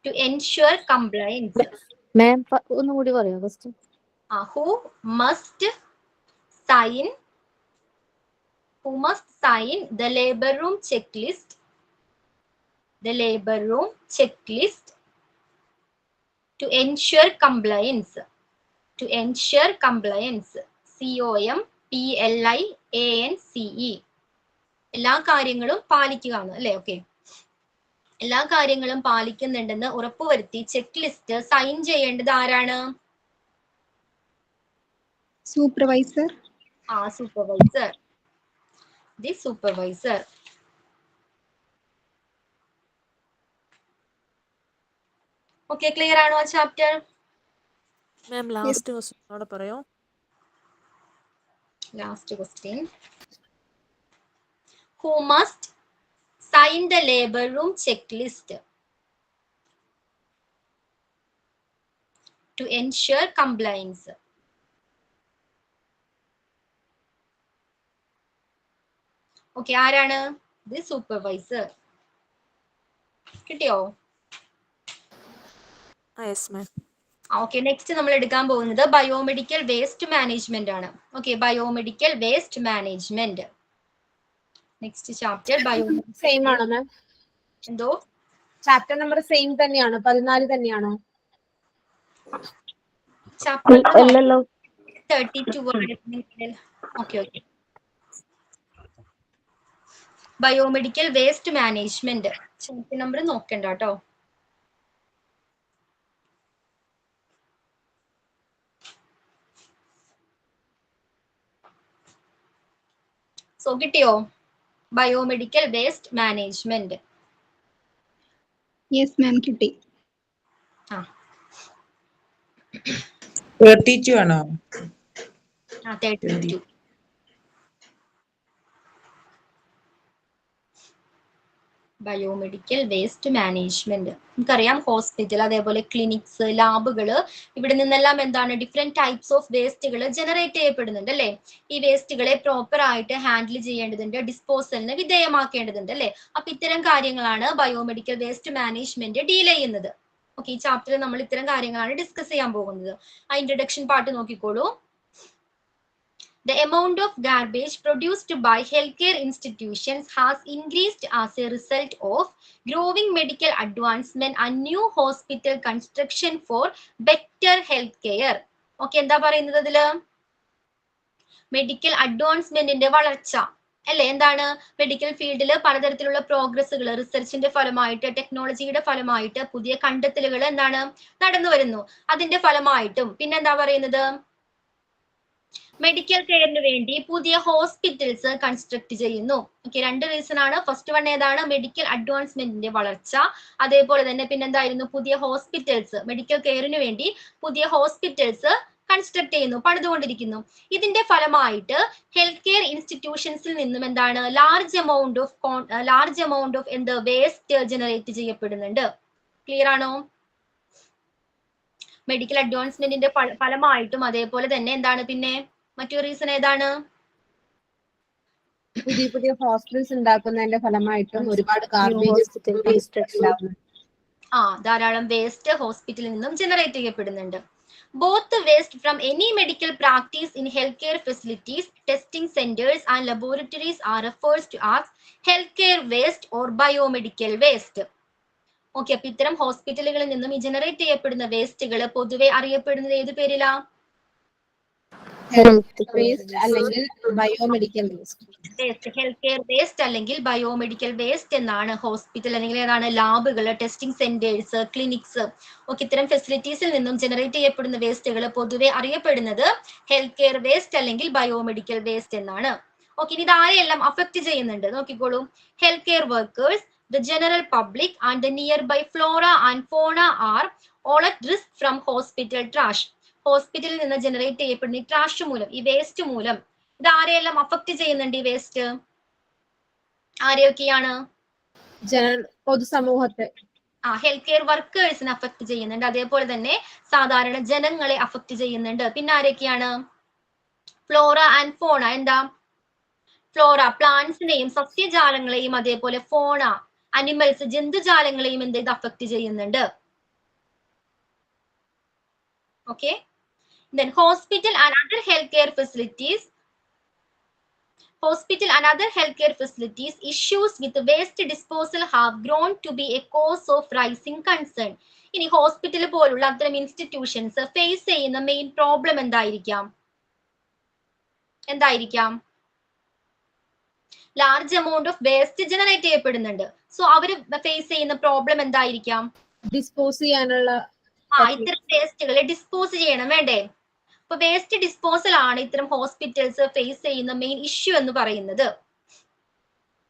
To ensure compliance. മാം ഒന്നും കൂടി പറയോ question? Who must sign the labor room checklist to ensure compliance. COMPLIANCE. എല്ലാ കാര്യങ്ങളും പാലിക്കുക അല്ലേ? Okay, എല്ലാ കാര്യങ്ങളും പാലിക്കുന്നുണ്ടെന്ന് ഉറപ്പുവരുത്തി ചെക്ക് ലിസ്റ്റ് സൈൻ ചെയ്യേണ്ടത് ആരാണ്? Supervisor. Supervisor. The supervisor. Okay, clear ആണോ ആ ചാപ്റ്റർ? മാം ലാസ്റ്റ് ക്വസ്റ്റ്യൻ പറയോ? Last question. Who must sign the labor room checklist to ensure compliance? Okay, ആരാണ്? The supervisor. കിട്ടിയോ? Yes ma'am. ഓക്കെ, നെക്സ്റ്റ് നമ്മൾ എടുക്കാൻ പോകുന്നത് ബയോമെഡിക്കൽ വേസ്റ്റ് മാനേജ്മെന്റ് ആണ്. Okay, biomedical waste management. Next chapter same ആണോ ma'am? എന്തോ? Chapter number same തന്നെയാണോ? 14 തന്നെയാണോ? ചാപ്റ്റർ അല്ലല്ലോ. 32 ആയിരുന്നെങ്കിൽ ഓക്കെ. ബയോമെഡിക്കൽ വേസ്റ്റ് മാനേജ്മെന്റ് ചോദ്യ നമ്പർ നോക്കണ്ട കേട്ടോ. സോ കിട്ടിയോ? Biomedical waste management. Yes ma'am കിട്ടി. 32 ആണോ? 32. Biomedical waste management. നമുക്കറിയാം ഹോസ്പിറ്റൽ, അതേപോലെ ക്ലിനിക്സ്, ലാബുകള്, ഇവിടെ നിന്നെല്ലാം എന്താണ് ഡിഫറെന്റ് ടൈപ്സ് ഓഫ് വേസ്റ്റുകൾ ജനറേറ്റ് ചെയ്യപ്പെടുന്നുണ്ട് അല്ലെ. ഈ വേസ്റ്റുകളെ പ്രോപ്പർ ആയിട്ട് ഹാൻഡിൽ ചെയ്യേണ്ടതുണ്ട്, ഡിസ്പോസലിന് വിധേയമാക്കേണ്ടതുണ്ട് അല്ലെ. അപ്പൊ ഇത്തരം കാര്യങ്ങളാണ് ബയോമെഡിക്കൽ വേസ്റ്റ് മാനേജ്മെന്റ് ഡീൽ ചെയ്യുന്നത്. ഓക്കെ, ഈ ചാപ്റ്ററിൽ നമ്മൾ ഇത്തരം കാര്യങ്ങളാണ് ഡിസ്കസ് ചെയ്യാൻ പോകുന്നത്. ആ ഇൻട്രൊഡക്ഷൻ പാർട്ട് നോക്കിക്കോളൂ. The amount of garbage produced by healthcare institutions has increased as a result of growing medical advancement and new hospital construction for better healthcare. Okay, എന്താ പറയുന്നത് അതില്? മെഡിക്കൽ അഡ്വാൻസ്മെന്റിന്റെ വളർച്ച അല്ലെ. എന്താണ്? മെഡിക്കൽ ഫീൽഡിൽ പലതരത്തിലുള്ള പ്രോഗ്രസ്സുകൾ, റിസർച്ചിന്റെ ഫലമായിട്ട്, ടെക്നോളജിയുടെ ഫലമായിട്ട് പുതിയ കണ്ടെത്തലുകൾ എന്താണ് നടന്നു വരുന്നു. അതിന്റെ ഫലമായിട്ടും പിന്നെന്താ പറയുന്നത്? മെഡിക്കൽ കെയറിന് വേണ്ടി പുതിയ ഹോസ്പിറ്റൽസ് കൺസ്ട്രക്ട് ചെയ്യുന്നു. ഓക്കെ, 2 റീസൺ ആണ്. ഫസ്റ്റ് വൺ ഏതാണ്? മെഡിക്കൽ അഡ്വാൻസ്മെന്റിന്റെ വളർച്ച. അതേപോലെ തന്നെ പിന്നെന്തായിരുന്നു? പുതിയ ഹോസ്പിറ്റൽസ്, മെഡിക്കൽ കെയറിന് വേണ്ടി പുതിയ ഹോസ്പിറ്റൽസ് കൺസ്ട്രക്ട് ചെയ്യുന്നു, പണിതുകൊണ്ടിരിക്കുന്നു. ഇതിന്റെ ഫലമായിട്ട് ഹെൽത്ത് കെയർ ഇൻസ്റ്റിറ്റ്യൂഷൻസിൽ നിന്നും എന്താണ് ലാർജ് എമൗണ്ട് ഓഫ് എന്ത് വേസ്റ്റ് ജനറേറ്റ് ചെയ്യപ്പെടുന്നുണ്ട്. ക്ലിയർ ആണോ? മെഡിക്കൽ അഡ്വാൻസ്മെന്റിന്റെ ഫലമായിട്ടും അതേപോലെ തന്നെ എന്താണ് പിന്നെ മറ്റൊരു റീസൺ ഏതാണ്? പുതിയ ഹോസ്പിറ്റൽസ് ഉണ്ടാക്കുന്നതിന്റെ ഫലമായിട്ടും ഒരുപാട് ഗാർബേജ് ധാരാളം വേസ്റ്റ് ഹോസ്പിറ്റലിൽ നിന്നും ജനറേറ്റ് ചെയ്യപ്പെടുന്നുണ്ട്. Both the waste from any medical practice in healthcare facilities, testing centers and laboratories are referred to as healthcare waste or biomedical waste. Okay, അപ്പൊ ഇത്തരം ഹോസ്പിറ്റലുകളിൽ നിന്നും ഈ ജനറേറ്റ് ചെയ്യപ്പെടുന്ന വേസ്റ്റുകൾ പൊതുവെ അറിയപ്പെടുന്നത് ഏത് പേരിലാ? വേസ്റ്റ് അല്ലെങ്കിൽ biomedical waste. Health care waste അല്ലെങ്കിൽ ബയോമെഡിക്കൽ വേസ്റ്റ് എന്നാണ് ഹോസ്പിറ്റൽ അല്ലെങ്കിൽ ഏതാണ് ലാബുകൾ, ടെസ്റ്റിംഗ് സെന്റേഴ്സ്, ക്ലിനിക്സ് ഒക്കെ ഇത്തരം ഫെസിലിറ്റീസിൽ നിന്നും ജനറേറ്റ് ചെയ്യപ്പെടുന്ന വേസ്റ്റുകൾ പൊതുവെ അറിയപ്പെടുന്നത് ഹെൽത്ത് കെയർ വേസ്റ്റ് അല്ലെങ്കിൽ ബയോമെഡിക്കൽ വേസ്റ്റ് എന്നാണ്. ഓക്കെ, ഇനി ഇതാരെല്ലാം അഫക്ട് ചെയ്യുന്നുണ്ട് നോക്കിക്കോളൂ. Health care workers, the general public and the nearby flora and fauna are all at risk from hospital trash. ഹോസ്പിറ്റലിൽ നിന്ന് ജനറേറ്റ് ചെയ്യപ്പെടുന്ന ഈ ട്രാഷ് മൂലം, ഈ വേസ്റ്റ് മൂലം ഇത് ആരെയെല്ലാം അഫക്ട് ചെയ്യുന്നുണ്ട്? ഈ വേസ്റ്റ് ആരെയൊക്കെയാണ്? പൊതുസമൂഹത്തെ, ഹെൽത്ത് കെയർ വർക്കേഴ്സിനെ അഫക്ട് ചെയ്യുന്നുണ്ട്. അതേപോലെ തന്നെ സാധാരണ ജനങ്ങളെ അഫക്ട് ചെയ്യുന്നുണ്ട്. പിന്നെ ആരൊക്കെയാണ്? ഫ്ലോറ ആൻഡ് ഫോണ. എന്താ? ഫ്ലോറ പ്ലാന്റ്സിനെയും സസ്യജാലങ്ങളെയും അതേപോലെ ഫോണ അനിമൽസ് ജന്തുജാലങ്ങളെയും എന്ത് ഇത് അഫക്ട് ചെയ്യുന്നുണ്ട്. Okay, then hospital and other healthcare facilities issues with waste disposal have grown to be a cause of rising concern. ഇനി ഹോസ്പിറ്റൽ പോലുള്ള അത്തരം ഇൻസ്റ്റിറ്റ്യൂഷൻസ് ഫേസ് ചെയ്യുന്ന മെയിൻ പ്രോബ്ലം എന്തായിരിക്കാം? Large amount of waste generate ചെയ്യപ്പെടുന്നുണ്ട്. So അവര് face ചെയ്യുന്ന problem എന്തായിരിക്കാം? Dispose ചെയ്യാനുള്ള ഇത്തരം വേസ്റ്റുകളെ ഡിസ്പോസ് ചെയ്യണം, വേണ്ടേ? അപ്പൊ വേസ്റ്റ് ഡിസ്പോസൽ ആണ് ഇത്തരം ഹോസ്പിറ്റൽസ് ഫേസ് ചെയ്യുന്ന മെയിൻ ഇഷ്യൂ എന്ന് പറയുന്നത്.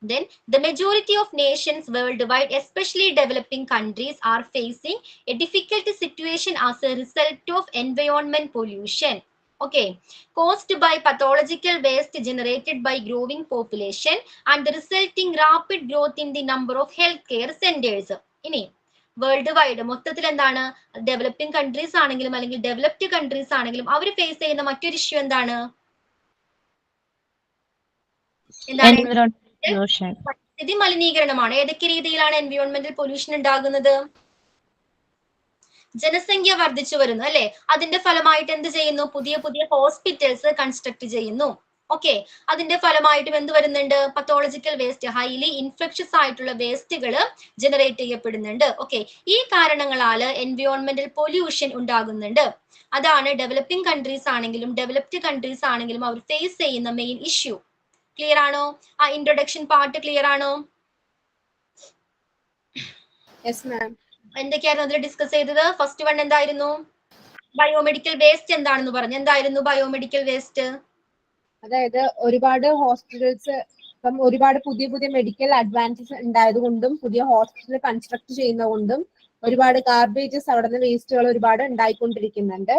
Then the majority of nations worldwide, especially developing countries, are facing a difficult situation as a result of environment pollution. Okay, caused by pathological waste generated by growing population and the resulting rapid growth in the number of healthcare centers. ഇനി world wide മൊത്തത്തിൽ എന്താണ് developing countries ആണെങ്കിലും അല്ലെങ്കിൽ developed countries ആണെങ്കിലും അവർ face ചെയ്യുന്ന മറ്റൊരു issue എന്താണ്? പരിസ്ഥിതി മലിനീകരണമാണ്. ഏതൊക്കെ രീതിയിലാണ് എൻവയോൺമെന്റൽ പൊല്യൂഷൻ ഉണ്ടാകുന്നത്? ജനസംഖ്യ വർദ്ധിച്ചു വരുന്നു അല്ലെ. അതിന്റെ ഫലമായിട്ട് എന്ത് ചെയ്യുന്നു? പുതിയ ഹോസ്പിറ്റൽസ് കൺസ്ട്രക്ട് ചെയ്യുന്നു. ഓക്കെ, അതിന്റെ ഫലമായിട്ടും എന്ത് വരുന്നുണ്ട്? പത്തോളജിക്കൽ വേസ്റ്റ്, ഹൈലി ഇൻഫെക്ഷസ് ആയിട്ടുള്ള വേസ്റ്റുകൾ ജനറേറ്റ് ചെയ്യപ്പെടുന്നുണ്ട്. ഓക്കെ, ഈ കാരണങ്ങളാൽ എൻവയോൺമെന്റൽ പൊല്യൂഷൻ ഉണ്ടാകുന്നുണ്ട്. അതാണ് ഡെവലപ്പിംഗ് കൺട്രീസ് ആണെങ്കിലും ഡെവലപ്ഡ് കൺട്രീസ് ആണെങ്കിലും അവർ ഫേസ് ചെയ്യുന്ന മെയിൻ ഇഷ്യൂ. ക്ലിയർ ആണോ? ആ ഇൻട്രൊഡക്ഷൻ പാർട്ട് ക്ലിയർ ആണോ? Yes ma'am. എന്തൊക്കെയായിരുന്നു അതിൽ ഡിസ്കസ് ചെയ്തത്? ഫസ്റ്റ് വൺ എന്തായിരുന്നു? ബയോമെഡിക്കൽ വേസ്റ്റ് എന്താണെന്ന് പറഞ്ഞു. എന്തായിരുന്നു ബയോമെഡിക്കൽ വേസ്റ്റ്? അതായത് ഒരുപാട് ഹോസ്പിറ്റൽസ് ഇപ്പം ഒരുപാട് പുതിയ പുതിയ മെഡിക്കൽ അഡ്വാൻസസ് ഉണ്ടായതുകൊണ്ടും പുതിയ ഹോസ്പിറ്റൽ കൺസ്ട്രക്ട് ചെയ്യുന്നതുകൊണ്ടും ഒരുപാട് ഗാർബേജസ് അവിടെ നിന്ന് വേസ്റ്റുകൾ ഒരുപാട് ഉണ്ടായിക്കൊണ്ടിരിക്കുന്നുണ്ട്.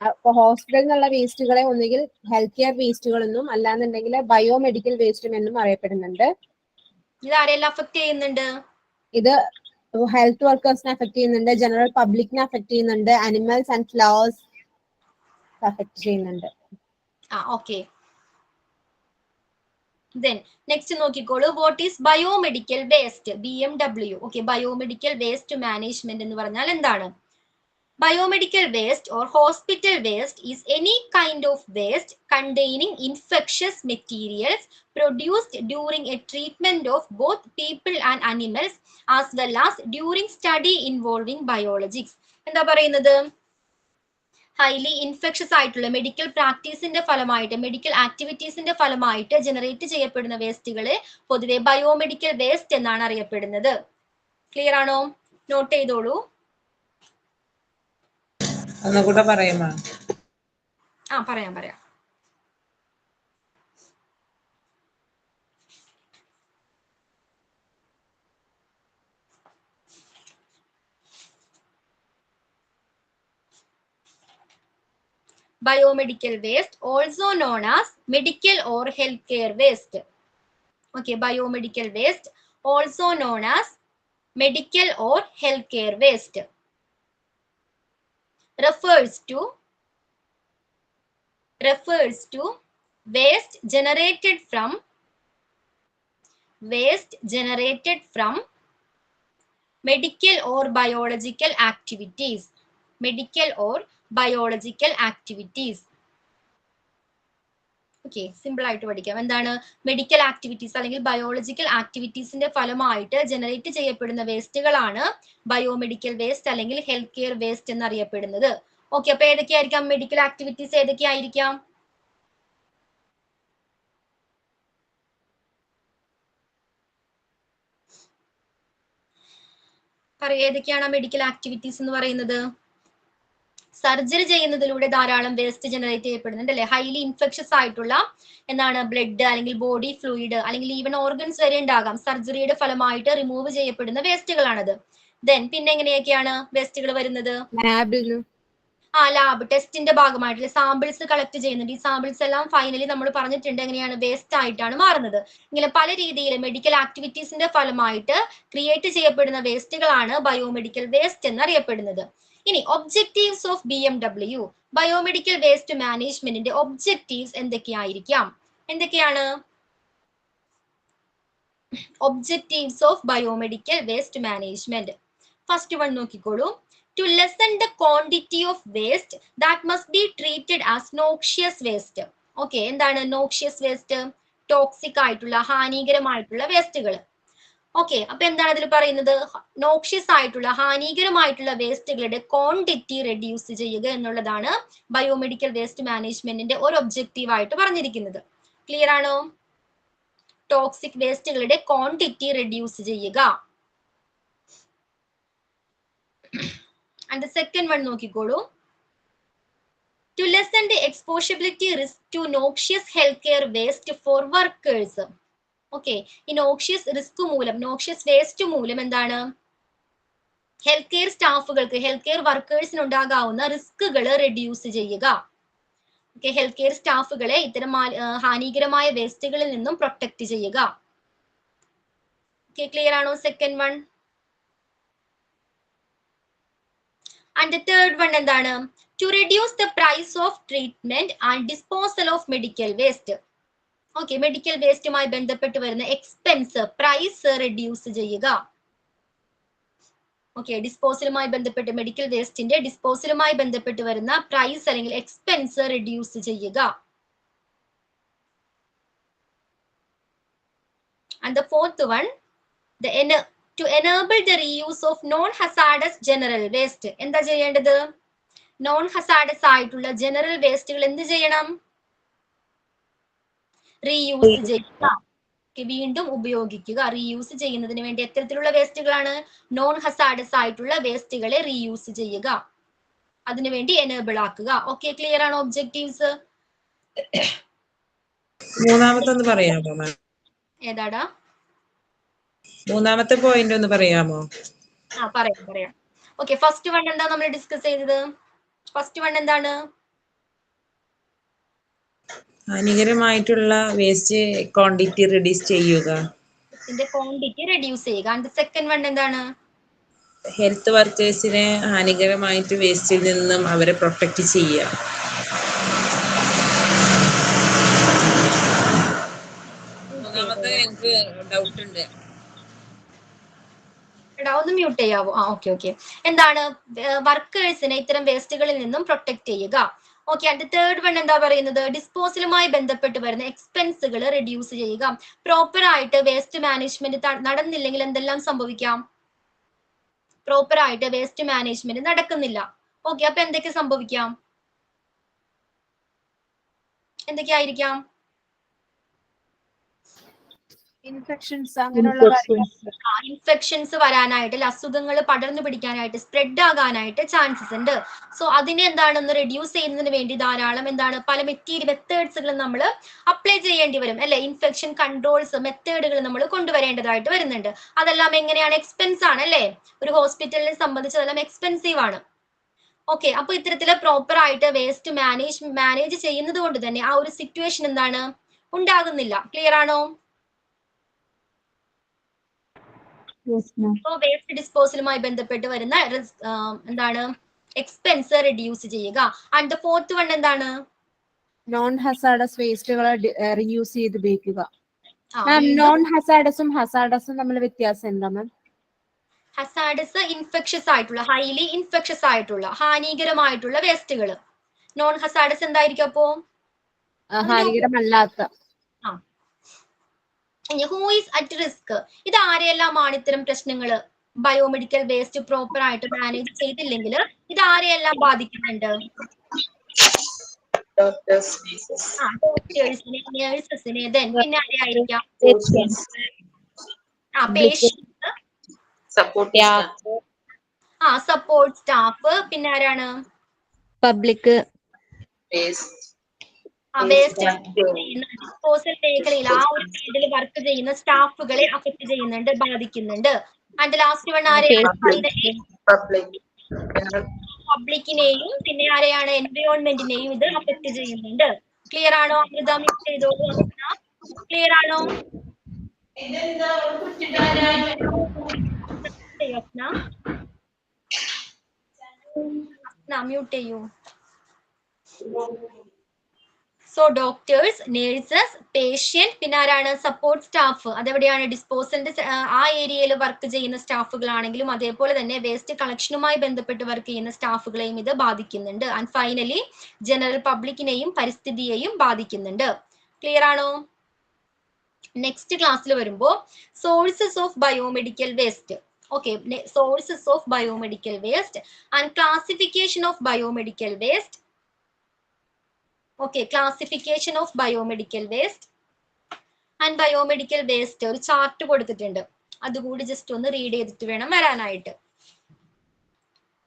അപ്പൊ ഹോസ്പിറ്റലിൽ നിന്നുള്ള വേസ്റ്റുകളെ ഒന്നുകിൽ ഹെൽത്ത് കെയർ വേസ്റ്റുകൾ എന്നും അല്ലാന്നുണ്ടെങ്കിൽ ബയോമെഡിക്കൽ വേസ്റ്റും എന്നും അറിയപ്പെടുന്നുണ്ട്. ഇത് ആരെല്ലാം അഫക്ട് ചെയ്യുന്നുണ്ട്? ഇത് ഹെൽത്ത് വർക്കേഴ്സിനെ അഫക്ട് ചെയ്യുന്നുണ്ട്, ജനറൽ പബ്ലിക്കിനെ അഫക്ട് ചെയ്യുന്നുണ്ട്, അനിമൽസ് ആൻഡ് ഫ്ലവേഴ്സ് അഫക്ട് ചെയ്യുന്നുണ്ട്. ഓക്കെ. Then next നോക്കിക്കോളൂ, what is biomedical waste? BMW. Okay, biomedical waste management എന്ന് പറഞ്ഞാൽ എന്താണ്? Biomedical waste or hospital waste is any kind of waste containing infectious materials produced during a treatment of both people and animals as well as during study involving biologics. എന്താ പറയുന്നത്? Highly infectious ആയിട്ടുള്ള medical പ്രാക്ടീസിന്റെ ഫലമായിട്ട് medical ആക്ടിവിറ്റീസിന്റെ ഫലമായിട്ട് generate ചെയ്യപ്പെടുന്ന വേസ്റ്റുകളെ പൊതുവെ biomedical waste എന്നാണ് അറിയപ്പെടുന്നത്. Clear ആണോ? നോട്ട് ചെയ്തോളൂ. ഒന്നുകൂടെ പറയുമോ? പറയാം. Biomedical waste, also known as medical or healthcare waste. Okay, biomedical waste, also known as medical or healthcare waste, refers to waste generated from medical or biological activities. Okay, simple ആയിട്ട് പഠിക്കാം. എന്താണ് medical activities അല്ലെങ്കിൽ biological ആക്ടിവിറ്റീസിന്റെ ഫലമായിട്ട് generate ചെയ്യപ്പെടുന്ന വേസ്റ്റുകളാണ് biomedical waste അല്ലെങ്കിൽ health care waste എന്നറിയപ്പെടുന്നത്. Okay, അപ്പൊ ഏതൊക്കെയായിരിക്കാം medical activities? ഏതൊക്കെയായിരിക്കാം? ഏതൊക്കെയാണ് മെഡിക്കൽ ആക്ടിവിറ്റീസ് എന്ന് പറയുന്നത്? സർജറി ചെയ്യുന്നതിലൂടെ ധാരാളം വേസ്റ്റ് ജനറേറ്റ് ചെയ്യപ്പെടുന്നുണ്ട് അല്ലെ? ഹൈലി ഇൻഫെക്ഷസ് ആയിട്ടുള്ള ബ്ലഡ് അല്ലെങ്കിൽ ബോഡി ഫ്ലൂയിഡ് അല്ലെങ്കിൽ ഈവൻ ഓർഗൻസ് വരെ ഉണ്ടാകാം. സർജറിയുടെ ഫലമായിട്ട് റിമൂവ് ചെയ്യപ്പെടുന്ന വേസ്റ്റുകളാണത്. ദെൻ പിന്നെ എങ്ങനെയൊക്കെയാണ് വേസ്റ്റുകൾ വരുന്നത്? ലാബ് ടെസ്റ്റിന്റെ ഭാഗമായിട്ട് സാമ്പിൾസ് കളക്ട് ചെയ്യുന്നുണ്ട്. ഈ സാമ്പിൾസ് എല്ലാം ഫൈനലി നമ്മൾ പറഞ്ഞിട്ടുണ്ട് എങ്ങനെയാണ് വേസ്റ്റ് ആയിട്ടാണ് മാറുന്നത്. ഇങ്ങനെ പല രീതിയിൽ മെഡിക്കൽ ആക്ടിവിറ്റീസിന്റെ ഫലമായിട്ട് ക്രിയേറ്റ് ചെയ്യപ്പെടുന്ന വേസ്റ്റുകളാണ് ബയോമെഡിക്കൽ വേസ്റ്റ് എന്നറിയപ്പെടുന്നത്. ഇനി objectives of BMW, biomedical waste മാനേജ്മെന്റിന്റെ ഒബ്ജക്റ്റീവ്സ് എന്തൊക്കെയായിരിക്കാം? എന്തൊക്കെയാണ് objectives of biomedical waste management? First one നോക്കിക്കോളൂ. To lessen the quantity of waste that must be treated as noxious waste. Okay, എന്താണ് noxious waste? Toxic ആയിട്ടുള്ള ഹാനികരമായിട്ടുള്ള വേസ്റ്റുകൾ. Okay, അപ്പൊ എന്താണ് അതിൽ പറയുന്നത്? നോക്ഷ്യസ് ആയിട്ടുള്ള ഹാനികരമായിട്ടുള്ള വേസ്റ്റുകളുടെ ക്വാണ്ടിറ്റി റെഡ്യൂസ് ചെയ്യുക എന്നുള്ളതാണ് ബയോമെഡിക്കൽ വേസ്റ്റ് മാനേജ്മെന്റിന്റെ ഒരു ഒബ്ജക്റ്റീവ് ആയിട്ട് പറഞ്ഞിരിക്കുന്നത്. ക്ലിയർ ആണോ? ടോക്സിക് വേസ്റ്റുകളുടെ ക്വാണ്ടിറ്റി റെഡ്യൂസ് ചെയ്യുക. And the second one നോക്കിക്കോളൂ. To lessen the exposability risk to noxious healthcare waste for workers. Okay, ഈ നോക്ഷ്യസ് റിസ്ക് മൂലം നോക്ഷ്യസ് വേസ്റ്റ് മൂലം എന്താണ് ഹെൽത്ത് കെയർ സ്റ്റാഫുകൾക്ക് ഹെൽത്ത് കെയർ വർക്കേഴ്സിന് ഉണ്ടാകാവുന്ന റിസ്കുകൾ റെഡ്യൂസ് ചെയ്യുക. ഓക്കെ, ഹെൽത്ത് കെയർ സ്റ്റാഫുകളെ ഇത്തരം ഹാനികരമായ വേസ്റ്റുകളിൽ നിന്നും പ്രൊട്ടക്ട് ചെയ്യുക. ഓക്കെ, ക്ലിയർ ആണോ? Second one. And the third one എന്താണ്? To reduce the price of treatment and disposal of medical waste. Okay, medical വേസ്റ്റുമായി ബന്ധപ്പെട്ട് വരുന്ന എക്സ്പെൻസ് പ്രൈസ് റെഡ്യൂസ് ചെയ്യുക. ഓക്കെ, ഡിസ്പോസലുമായി ബന്ധപ്പെട്ട് മെഡിക്കൽ വേസ്റ്റിന്റെ ഡിസ്പോസലുമായി ബന്ധപ്പെട്ട് വരുന്ന പ്രൈസ് അല്ലെങ്കിൽ എക്സ്പെൻസ് റെഡ്യൂസ് ചെയ്യുക. And the fourth one, to enable the reuse of non-hazardous general waste. എന്താ ചെയ്യേണ്ടത്? നോൺ ഹസാഡസ് ആയിട്ടുള്ള ജനറൽ വേസ്റ്റുകൾ എന്ത് ചെയ്യണം? റീയൂസ് ചെയ്യുക, വീണ്ടും ഉപയോഗിക്കുക. റീയൂസ് ചെയ്യുന്നതിന് വേണ്ടി എത്തരത്തിലുള്ള വേസ്റ്റുകളാണ്? നോൺ ഹസാഡസ് ആയിട്ടുള്ള വേസ്റ്റുകളെ റീയൂസ് ചെയ്യുക, അതിനുവേണ്ടി എനേബിൾ ആക്കുക. ഓക്കെ, ക്ലിയർ ആണോ ഒബ്ജക്റ്റീവ്സ്? മൂന്നാമത്തെ ഒന്ന് പറയാമോ മാം? ഏതാടാ മൂന്നാമത്തെ പോയിന്റ് ഒന്ന് പറയാമോ? പറയാം. ഓക്കെ, ഫസ്റ്റ് വൺ എന്താ നമ്മൾ ഡിസ്കസ് ചെയ്തത്? ഫസ്റ്റ് വൺ എന്താണ്? ഹാനികരമായിട്ടുള്ള വേസ്റ്റ് ക്വാണ്ടിറ്റി റെഡ്യൂസ് ചെയ്യുക. ക്വാണ്ടിറ്റി റെഡ്യൂസ് ചെയ്യുക. ആൻഡ് സെക്കൻഡ് വൺ എന്താണ്? ഹെൽത്ത് വർക്കേഴ്സിനെ ഹാനികരമായിട്ട് വേസ്റ്റിൽ നിന്നും അവരെ പ്രൊട്ടക്ട് ചെയ്യുക. മൂന്നാമത്തെ എനിക്ക് ഡൗട്ട് ഉണ്ട്. ഒന്ന് മ്യൂട്ട് ചെയ്യാവോ? ഓക്കെ. എന്താണ്? വർക്കേഴ്സിനെ ഇത്തരം വേസ്റ്റുകളിൽ നിന്നും പ്രൊട്ടക്ട് ചെയ്യുക. ഓക്കെ, ആൻഡ് തേർഡ് വൺ എന്താ പറയുന്നത്? ഡിസ്പോസലുമായി ബന്ധപ്പെട്ട് വരുന്ന എക്സ്പെൻസുകൾ റെഡ്യൂസ് ചെയ്യുക. പ്രോപ്പർ ആയിട്ട് വേസ്റ്റ് മാനേജ്മെന്റ് നടന്നില്ലെങ്കിൽ എന്തെല്ലാം സംഭവിക്കാം? പ്രോപ്പർ ആയിട്ട് വേസ്റ്റ് മാനേജ്മെന്റ് നടക്കുന്നില്ല. ഓക്കെ, അപ്പൊ എന്തൊക്കെ സംഭവിക്കാം? എന്തൊക്കെയായിരിക്കാം? ഇൻഫെക്ഷൻസ്, അങ്ങനെയുള്ള ഇൻഫെക്ഷൻസ് വരാനായിട്ട്, അസുഖങ്ങൾ പടർന്നു പിടിക്കാനായിട്ട്, സ്പ്രെഡ് ആകാനായിട്ട് ചാൻസസ് ഉണ്ട്. സോ അതിനെ എന്താണെന്ന് റെഡ്യൂസ് ചെയ്യുന്നതിന് വേണ്ടി ധാരാളം പല മെത്തേഡ്സുകൾ നമ്മൾ അപ്ലൈ ചെയ്യേണ്ടി വരും അല്ലെ? ഇൻഫെക്ഷൻ കൺട്രോൾസ് മെത്തേഡുകൾ നമ്മൾ കൊണ്ടുവരേണ്ടതായിട്ട് വരുന്നുണ്ട്. അതെല്ലാം എങ്ങനെയാണ്? എക്സ്പെൻസ് ആണ് അല്ലെ? ഒരു ഹോസ്പിറ്റലിനെ സംബന്ധിച്ച് അതെല്ലാം എക്സ്പെൻസീവ് ആണ്. ഓക്കെ, അപ്പൊ ഇത്തരത്തില് പ്രോപ്പർ ആയിട്ട് വേസ്റ്റ് മാനേജ് ചെയ്യുന്നത് കൊണ്ട് തന്നെ ആ ഒരു സിറ്റുവേഷൻ എന്താണ്? ഉണ്ടാകുന്നില്ല. ക്ലിയർ ആണോ? വേസ്റ്റ് ഡിസ്പോസലുമായി ബന്ധപ്പെട്ട് വരുന്ന എന്താണ്? എക്സ്പെൻസ് റെഡ്യൂസ് ചെയ്യുക. ആൻഡ് ദ ഫോർത്ത് വൺ എന്താണ്? നോൺ ഹസാഡസ് വേസ്റ്റുകളെ റീയൂസ് ചെയ്ത് ഉപയോഗിക്കുക. നോൺ ഹസാഡസും ഹസാഡസും തമ്മിൽ വ്യത്യാസം എന്താ മാം? ഹസാഡസ് ഇൻഫെക്ഷസ് ആയിട്ടുള്ള, ഹൈലി ഇൻഫെക്ഷസ് ആയിട്ടുള്ള, ഹാനികരമായിട്ടുള്ള വേസ്റ്റുകൾ. നോൺ ഹസാഡസ് എന്തായിരിക്കും അപ്പോ? ഹാനികരമല്ലാത്ത. Who is at risk? ഇത് ആരെയെല്ലാമാണ് ഇത്തരം പ്രശ്നങ്ങൾ? ബയോമെഡിക്കൽ വേസ്റ്റ് പ്രോപ്പർ ആയിട്ട് മാനേജ് ചെയ്തില്ലെങ്കിൽ ഇത് ആരെയെല്ലാം ബാധിക്കുന്നുണ്ട്? ഡോക്ടേഴ്സിനെ, നഴ്സസിനെ, പിന്നെ ആരെയായിരിക്കാം? പേഷ്യൻസ്, സപ്പോർട്ട് സ്റ്റാഫ്, പിന്നെ ആരാണ്? പബ്ലിക്. വേസ്റ്റ് ഡിസ്പോസൽ മേഖലയിൽ ആ ഒരു ഫീൽഡിൽ വർക്ക് ചെയ്യുന്ന സ്റ്റാഫുകളെ അഫക്ട് ചെയ്യുന്നുണ്ട്, ബാധിക്കുന്നുണ്ട്. ആൻഡ് ലാസ്റ്റ് വൺ ആരെയാണ്? പബ്ലിക്കിനെയും പിന്നെ ആരെയാണ്? എൻവയോൺമെന്റിനെയും ഇത് അഫക്ട് ചെയ്യുന്നുണ്ട്. ക്ലിയർ ആണോ? അമൃത മ്യൂട്ട് ചെയ്തോളൂ. ക്ലിയർ ആണോ? മ്യൂട്ട് ചെയ്യൂ. സോ ഡോക്ടേഴ്സ്, നേഴ്സസ്, പേഷ്യന്റ്, പിന്നെ ആരാണ്? Support staff. അതെവിടെയാണ്? ഡിസ്പോസലിന്റെ ആ ഏരിയയിൽ വർക്ക് ചെയ്യുന്ന സ്റ്റാഫുകളാണെങ്കിലും അതേപോലെ തന്നെ വേസ്റ്റ് കളക്ഷനുമായി ബന്ധപ്പെട്ട് വർക്ക് ചെയ്യുന്ന സ്റ്റാഫുകളെയും ഇത് ബാധിക്കുന്നുണ്ട്. ആൻഡ് ഫൈനലി ജനറൽ പബ്ലിക്കിനെയും പരിസ്ഥിതിയെയും ബാധിക്കുന്നുണ്ട്. ക്ലിയർ ആണോ? നെക്സ്റ്റ് ക്ലാസ്സിൽ വരുമ്പോൾ sources of biomedical waste. Okay, sources of biomedical waste and classification of biomedical waste. Okay, classification of biomedical waste and biomedical waste ഒരു ചാർട്ട് കൊടുത്തിട്ടുണ്ട്, അതുകൂടി ജസ്റ്റ് ഒന്ന് റീഡ് ചെയ്തിട്ട് വേണം വരാനായിട്ട്.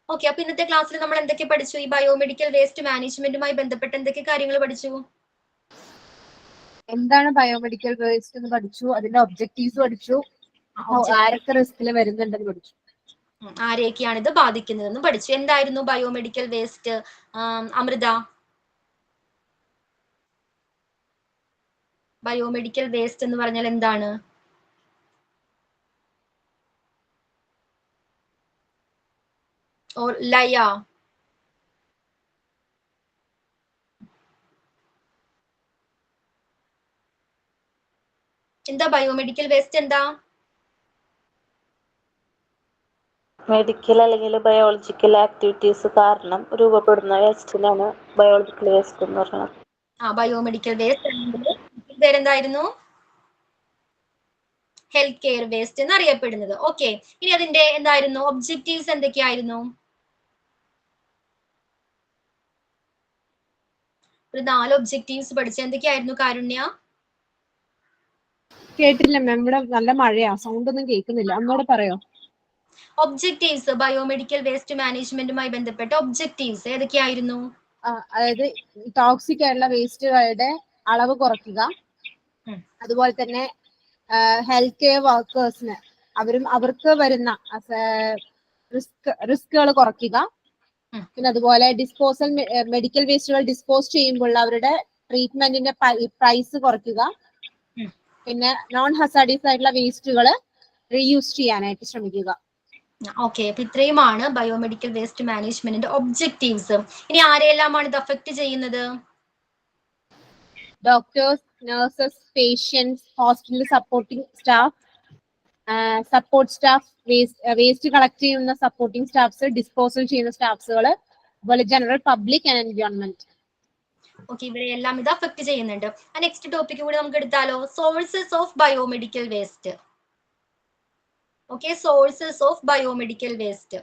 ഓക്കെ, അപ്പൊ ഇന്നത്തെ ക്ലാസ്സിൽ നമ്മൾ എന്തൊക്കെ പഠിച്ചു? ഈ ബയോമെഡിക്കൽ വേസ്റ്റ് മാനേജ്മെന്റുമായി ബന്ധപ്പെട്ട് എന്തൊക്കെ കാര്യങ്ങൾ പഠിച്ചു? എന്താണ് ബയോമെഡിക്കൽ വേസ്റ്റ് എന്ന് പഠിച്ചു, അതിന്റെ ഒബ്ജക്റ്റീവ്സ് പഠിച്ചു, ആരൊക്കെ റിസ്കിൽ വരുന്നുണ്ടെന്ന് പഠിച്ചു, ആരെയൊക്കെയാണ് ഇത് ബാധിക്കുന്നതെന്ന് പഠിച്ചു. എന്തായിരുന്നു biomedical waste? Amrita, biomedical waste എന്ന് പറഞ്ഞാൽ എന്താണ്? ലയ, എന്താ ബയോമെഡിക്കൽ വേസ്റ്റ്? എന്താ? മെഡിക്കൽ അല്ലെങ്കിൽ ബയോളജിക്കൽ ആക്ടിവിറ്റീസ് കാരണം രൂപപ്പെടുന്ന വേസ്റ്റിനാണ് ബയോളജിക്കൽ വേസ്റ്റ് എന്ന് പറയുന്നത്. ബയോമെഡിക്കൽ വേസ്റ്റ് പേരെന്തായിരുന്നു? ഹെൽത്ത് കെയർ വേസ്റ്റ് എന്നറിയപ്പെടുന്നത്. ഓക്കെ, ഇനി അതിന്റെ എന്തായിരുന്നു ഒബ്ജക്റ്റീവ്സ് എന്തൊക്കെയായിരുന്നു? ഒരു 4 ഒബ്ജക്റ്റീവ്സ് പഠിച്ച എന്തൊക്കെയായിരുന്നു കാരുണ്യ? കേട്ടില്ല മാം, ഇവിടെ നല്ല മഴയാ, സൗണ്ട് ഒന്നും കേൾക്കുന്നില്ല, ഒന്നുകൂടെ പറയോ? ഒബ്ജക്റ്റീവ്സ്, ബയോമെഡിക്കൽ വേസ്റ്റ് മാനേജ്മെന്റുമായി ബന്ധപ്പെട്ട ഒബ്ജക്റ്റീവ്സ് ഏതൊക്കെയായിരുന്നു? അതായത് ടോക്സിക് ആയിട്ടുള്ള വേസ്റ്റുകളുടെ അളവ് കുറയ്ക്കുക, അതുപോലെ തന്നെ ഹെൽത്ത് കെയർ വർക്കേഴ്സിന് അവർക്ക് വരുന്ന റിസ്കുകൾ കുറയ്ക്കുക, പിന്നെ അതുപോലെ ഡിസ്പോസൽ മെഡിക്കൽ വേസ്റ്റുകൾ ഡിസ്പോസ് ചെയ്യുമ്പോൾ അവരുടെ ട്രീറ്റ്മെന്റിന്റെ പ്രൈസ് കുറയ്ക്കുക, പിന്നെ നോൺ ഹസാഡിയസ് ആയിട്ടുള്ള വേസ്റ്റുകൾ റീയൂസ് ചെയ്യാനായിട്ട് ശ്രമിക്കുക. ഓക്കെ, അപ്പൊ ഇത്രയുമാണ് ബയോമെഡിക്കൽ വേസ്റ്റ് മാനേജ്മെന്റിന്റെ ഒബ്ജക്റ്റീവ്സ്. ഇനി ആരെയെല്ലാമാണ് ഇത് അഫക്ട് ചെയ്യുന്നത്? Doctors, nurses, patients, hospital supporting staff, support staff, waste collect ചെയ്യുന്ന സപ്പോർട്ടിംഗ് സ്റ്റാഫ്സ്, ഡിസ്പോസൽ ചെയ്യുന്ന സ്റ്റാഫ്സുകൾ, അതുപോലെ general public and environment. Okay, ഇവരെല്ലാം ഇത് അഫക്ട് ചെയ്യുന്നുണ്ട്. നെക്സ്റ്റ് ടോപ്പിക് കൂടി നമുക്ക് എടുത്താലോ? Sources of biomedical waste. Okay, sources of biomedical waste.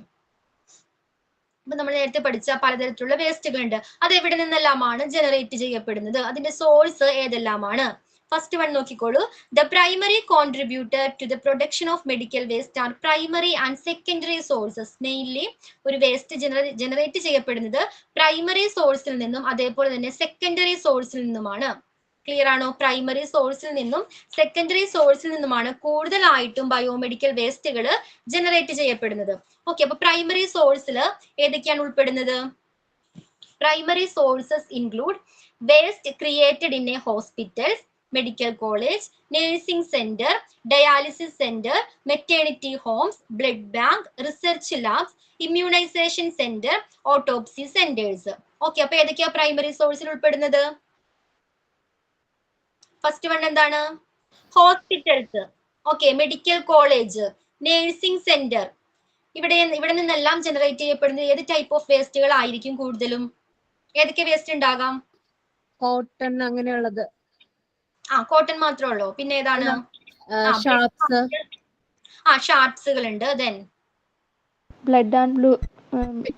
അപ്പൊ നമ്മൾ നേരത്തെ പഠിച്ച പലതരത്തിലുള്ള വേസ്റ്റുകൾ ഉണ്ട്. അത് എവിടെ നിന്നെല്ലാമാണ് ജനറേറ്റ് ചെയ്യപ്പെടുന്നത്? അതിന്റെ സോഴ്സ് ഏതെല്ലാമാണ്? ഫസ്റ്റ് വൺ നോക്കിക്കോളൂ. The primary contributor to the production of medical waste are primary and secondary sources. Mainly ഒരു വേസ്റ്റ് ജനറേറ്റ് ചെയ്യപ്പെടുന്നത് പ്രൈമറി സോഴ്സിൽ നിന്നും അതേപോലെ തന്നെ സെക്കൻഡറി സോഴ്സിൽ നിന്നുമാണ്. ക്ലിയർ ആണോ? പ്രൈമറി സോഴ്സിൽ നിന്നും സെക്കൻഡറി സോഴ്സിൽ നിന്നുമാണ് കൂടുതലായിട്ടും ബയോമെഡിക്കൽ വേസ്റ്റുകൾ ജനറേറ്റ് ചെയ്യപ്പെടുന്നത്. ഓക്കെ, അപ്പൊ പ്രൈമറി സോഴ്സിൽ ഏതൊക്കെയാണ് ഉൾപ്പെടുന്നത്? Primary sources include waste created in a hospitals, medical college, nursing centre, dialysis centre, maternity homes, blood bank, research labs, immunisation centre, autopsy centres. Okay, അപ്പൊ ഏതൊക്കെയാ പ്രൈമറി സോഴ്സിൽ ഉൾപ്പെടുന്നത്? ഫസ്റ്റ് വൺ എന്താണ്? Hospitals, okay, medical college, nursing centre. ഇവിടെ നിന്നെല്ലാം generate ചെയ്യപ്പെടുന്ന ഏത് type of വേസ്റ്റുകൾ ആയിരിക്കും കൂടുതലും? ഏതൊക്കെ വേസ്റ്റ് ഉണ്ടാകാം? കോട്ടൺ അങ്ങനെയുള്ളത്. കോട്ടൺ മാത്രമേ ഉള്ളൂ? പിന്നെ ഏതാണ്? ഷാർട്സുകൾ ഉണ്ട്. Then blood and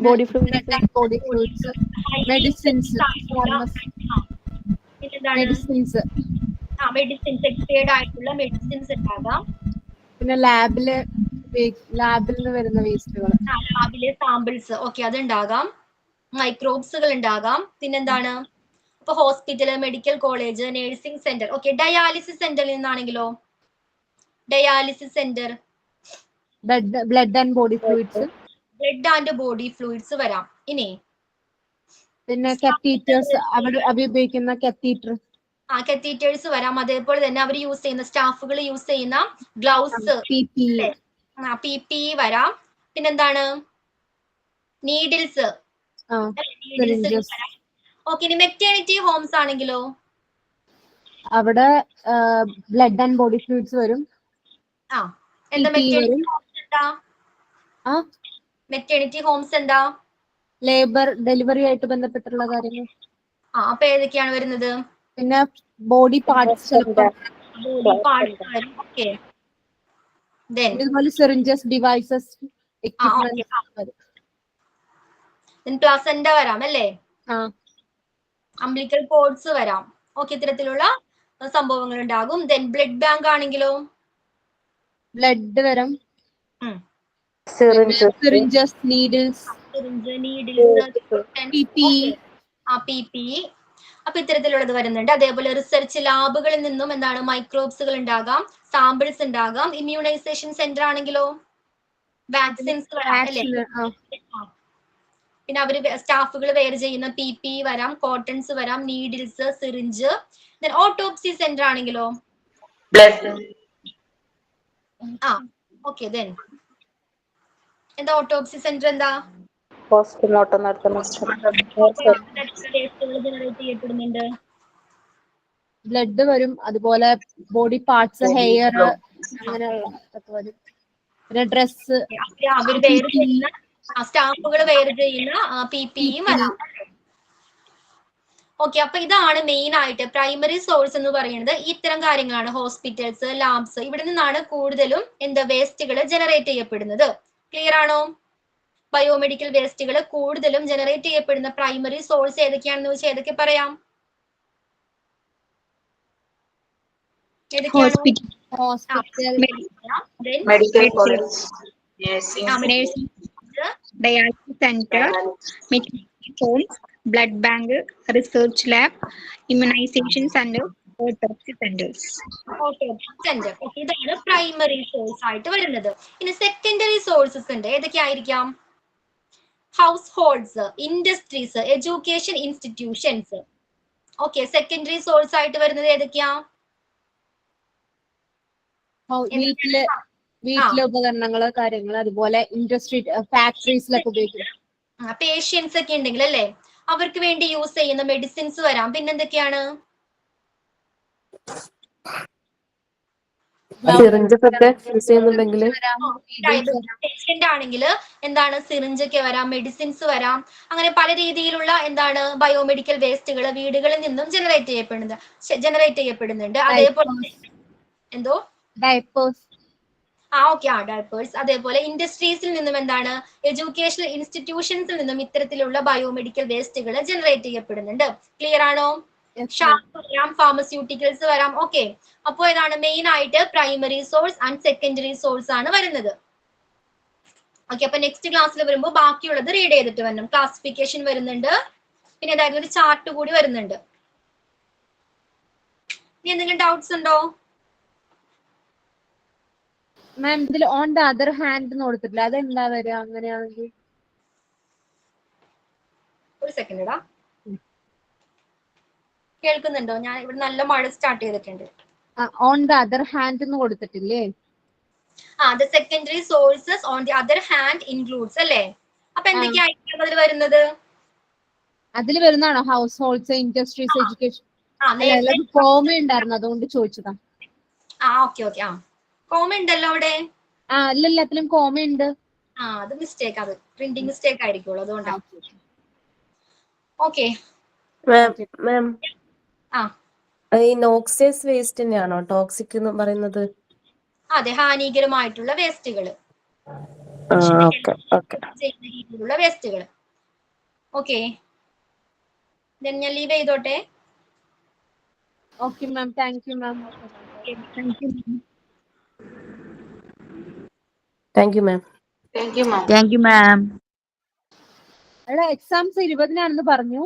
body fluids, medicines, medicines, expired ആയിട്ടുള്ള മെഡിസിൻസ് ഉണ്ടാകാം. പിന്നെ ലാബിൽ നിന്ന് വരുന്ന വേസ്റ്റുകൾ, ലാബിലെ സാമ്പിൾസ്, ഓക്കെ, അത് ഉണ്ടാകാം. മൈക്രോബ്സുകൾ ഉണ്ടാകാം. പിന്നെന്താണ്? ഇപ്പൊ hospital, medical college, nursing centre. Okay, dialysis സെന്ററിൽ നിന്നാണെങ്കിലോ? Dialysis centre blood and body fluids, blood and body fluids വരാം. ഇനി പിന്നെ കത്തീറ്റേഴ്സ്, അവർ ഉപയോഗിക്കുന്ന കത്തീറ്റർ, കത്തീറ്റേഴ്സ് വരാം. അതേപോലെ തന്നെ അവർ യൂസ് ചെയ്യുന്ന സ്റ്റാഫുകൾ യൂസ് ചെയ്യുന്ന ഗ്ലൗസ്, PPE വരാം. പിന്നെന്താണ്? നീഡിൽസ്. ഓക്കെ, ഇനി മെറ്റേണിറ്റി ഹോംസ് ആണെങ്കിലോ? അവിടെ ബ്ലഡ് ആൻഡ് ബോഡി ഫ്ലൂയിഡ്സ് വരും. എന്താ മെറ്റേണിറ്റി ഹോംസ്? എന്താ മെറ്റേണിറ്റി ഹോംസ്? എന്താ? ലേബർ ഡെലിവറി ആയിട്ട് ബന്ധപ്പെട്ടുള്ള കാര്യങ്ങൾ. അപ്പൊ ഏതൊക്കെയാണ് വരുന്നത്? പിന്നെ ബോഡി പാർട്സ്, ചിലപ്പോൾ ബോഡി പാർട്സ് വരും. ഓക്കെ, ഇതുപോലെ സിറിഞ്ചസ്, ഡിവൈസസ്, എക്യുപ്മെന്റ്സ്. പ്ലസന്റ വരാം അല്ലേ? അംബ്ലിക്കൽ കോഡ്സ് വരാം. ഓക്കെ, ഇത്തരത്തിലുള്ള സംഭവങ്ങൾ ഉണ്ടാകും. ദെൻ ബ്ലഡ് ബാങ്ക് ആണെങ്കിലോ? ബ്ലഡ് വരും, സിറിഞ്ചസ്, നീഡിൽസ്, PPE. അപ്പൊ ഇത്തരത്തിലുള്ളത് വരുന്നുണ്ട്. അതേപോലെ റിസർച്ച് ലാബുകളിൽ നിന്നും എന്താണ്? മൈക്രോബ്സുകൾ ഉണ്ടാകാം, സാമ്പിൾസ് ഉണ്ടാകാം. ഇമ്മ്യൂണൈസേഷൻ സെന്റർ ആണെങ്കിലോ? വാക്സിൻസ് വരാം അല്ലേ? പിന്നെ അവര് സ്റ്റാഫുകൾ വെയർ ചെയ്യുന്ന PPE വരാം, കോട്ടൺസ് വരാം, നീഡിൽസ്, സിറിഞ്ച്. ഓട്ടോപ്സി സെന്റർ ആണെങ്കിലോ? ഓക്കെ, ദെൻ എന്താ ഓട്ടോപ്സി സെന്റർ? എന്താ? പോസ്റ്റ്മോർട്ടം നടത്തുന്ന ജനറേറ്റ് ചെയ്യപ്പെടുന്നുണ്ട്. ബ്ലഡ് വരും, അതുപോലെ ബോഡി പാർട്സ്, ഹെയർ, അങ്ങനെയുള്ള വരും. പിന്നെ ഡ്രസ്, അവർ വെയർ ചെയ്യുന്ന സ്റ്റാഫുകൾ വെയർ ചെയ്യുന്ന PPE വരാം. ഓക്കെ, അപ്പൊ ഇതാണ് മെയിൻ ആയിട്ട് പ്രൈമറി സോഴ്സ് എന്ന് പറയുന്നത്. ഇത്തരം കാര്യങ്ങളാണ് ഹോസ്പിറ്റൽസ്, ലാബ്സ്, ഇവിടെ നിന്നാണ് കൂടുതലും വേസ്റ്റുകൾ ജനറേറ്റ് ചെയ്യപ്പെടുന്നത്. ക്ലിയർ ആണോ? ബയോമെഡിക്കൽ വേസ്റ്റുകൾ കൂടുതലും ജനറേറ്റ് ചെയ്യപ്പെടുന്ന പ്രൈമറി സോഴ്സ് ഏതൊക്കെയാണെന്ന് വെച്ചാൽ ഏതൊക്കെ പറയാം? ഏതൊക്കെയാണ്? Hospital, medical college, nursing, dialysis centre, homes, blood bank, research lab, immunisation centre, autopsy centres. Centre. ഇതാണ് പ്രൈമറി സോഴ്സ് ആയിട്ട് വരുന്നത്. ഇനി സെക്കൻഡറി സോഴ്സസ് ഉണ്ട്. ഏതൊക്കെയായിരിക്കാം? Households, industries, education institutions. Okay, secondary source ആയിട്ട് വരുന്നത് ഏതൊക്കെയാ? വീട്ടിലെ ഉപകരണങ്ങള്, കാര്യങ്ങൾ, അതുപോലെ ഇൻഡസ്ട്രി, ഫാക്ടറീസിലൊക്കെ ഉപയോഗിക്കും. പേഷ്യൻസ് ഒക്കെ ഉണ്ടെങ്കിൽ അല്ലേ, അവർക്ക് വേണ്ടി യൂസ് ചെയ്യുന്ന മെഡിസിൻസ് വരാം. പിന്നെന്തൊക്കെയാണ്? സിറിഞ്ചൊക്കെ യൂസ് ചെയ്യുന്നുണ്ടെങ്കിൽ പേഷ്യന്റ് ആണെങ്കിൽ സിറിഞ്ച് ഒക്കെ വരാം, മെഡിസിൻസ് വരാം. അങ്ങനെ പല രീതിയിലുള്ള ബയോമെഡിക്കൽ വേസ്റ്റുകൾ വീടുകളിൽ നിന്നും ജനറേറ്റ് ചെയ്യപ്പെടുന്നുണ്ട്. അതേപോലെ എന്തോ ഡയപ്പേഴ്സ്, ഡയപ്പേഴ്സ്. അതേപോലെ ഇൻഡസ്ട്രീസിൽ നിന്നും എഡ്യൂക്കേഷണൽ ഇൻസ്റ്റിറ്റ്യൂഷൻസിൽ നിന്നും ഇത്തരത്തിലുള്ള ബയോമെഡിക്കൽ വേസ്റ്റുകൾ ജനറേറ്റ് ചെയ്യപ്പെടുന്നുണ്ട്. ക്ലിയർ ആണോ? ഷാപ്പ് വരാം, ഫാർമസ്യൂട്ടിക്കൽസ് വരാം. ഓക്കെ, അപ്പോൾ ഇതാണ് മെയിൻ ആയിട്ട് primary source and secondary source ആണ് വരുന്നത്. ഓക്കെ, അപ്പൊ നെക്സ്റ്റ് ക്ലാസ്സിൽ വരുമ്പോൾ ബാക്കിയുള്ളത് റീഡ് ചെയ്തിട്ട് വരണം. ക്ലാസിഫിക്കേഷൻ വരുന്നുണ്ട്, പിന്നെ അതായത് ഒരു ചാർട്ട് കൂടി വരുന്നുണ്ട്. ഇനി എന്തെങ്കിലും ഡൗട്ട്സ് ഉണ്ടോ? മാം ഇതിൽ ഓൺ ദ അതർ ഹാൻഡ് എന്ന് കൊടുത്തിട്ടില്ല, അതെന്താ വരിക അങ്ങനെയാണെങ്കിൽ? ഒരു സെക്കൻഡ് ഇടാ. കേൾക്കുന്നുണ്ടോ? ഞാൻ ഇവിടെ നല്ല മഴ സ്റ്റാർട്ട് ചെയ്തിട്ടുണ്ട്. ഓൺ ദ അതർ ഹാൻഡ് എന്ന് കൊടുത്തിട്ടില്ലേ? the secondary sources on the other hand includes അല്ലേ? അപ്പൊ എന്തൊക്കെയായിരിക്കും അതിൽ വരുന്നത്? അതിൽ വരുന്നതാണോ households, industries, education? Comma ഉണ്ടായിരുന്നു, അതുകൊണ്ട് ചോദിച്ചതാ. ഓക്കെ. കോമ ഉണ്ടല്ലോ അവിടെ. എല്ലാത്തിലും കോമ ഉണ്ട്. അത് മിസ്റ്റേക്ക്, അത് പ്രിന്റിംഗ് മിസ്റ്റേക്ക് ആയിരിക്കുള്ളൂ, അതുകൊണ്ടാണ്. ഓക്കെ മാം, ഈ നോക്സിയസ് വേസ്റ്റ് തന്നെയാണോ ടോക്സിക് എന്ന് പറയുന്നത്? അതെ, ഹാനികരമായിട്ടുള്ള വേസ്റ്റുകൾ, രീതിയിലുള്ള വേസ്റ്റുകൾ. ഓക്കെ, ഞാൻ ലീവ് ചെയ്തോട്ടെ. Okay ma'am, thank you ma'am. എടാ, എക്സാംസ് 20-നാണെന്ന് പറഞ്ഞു.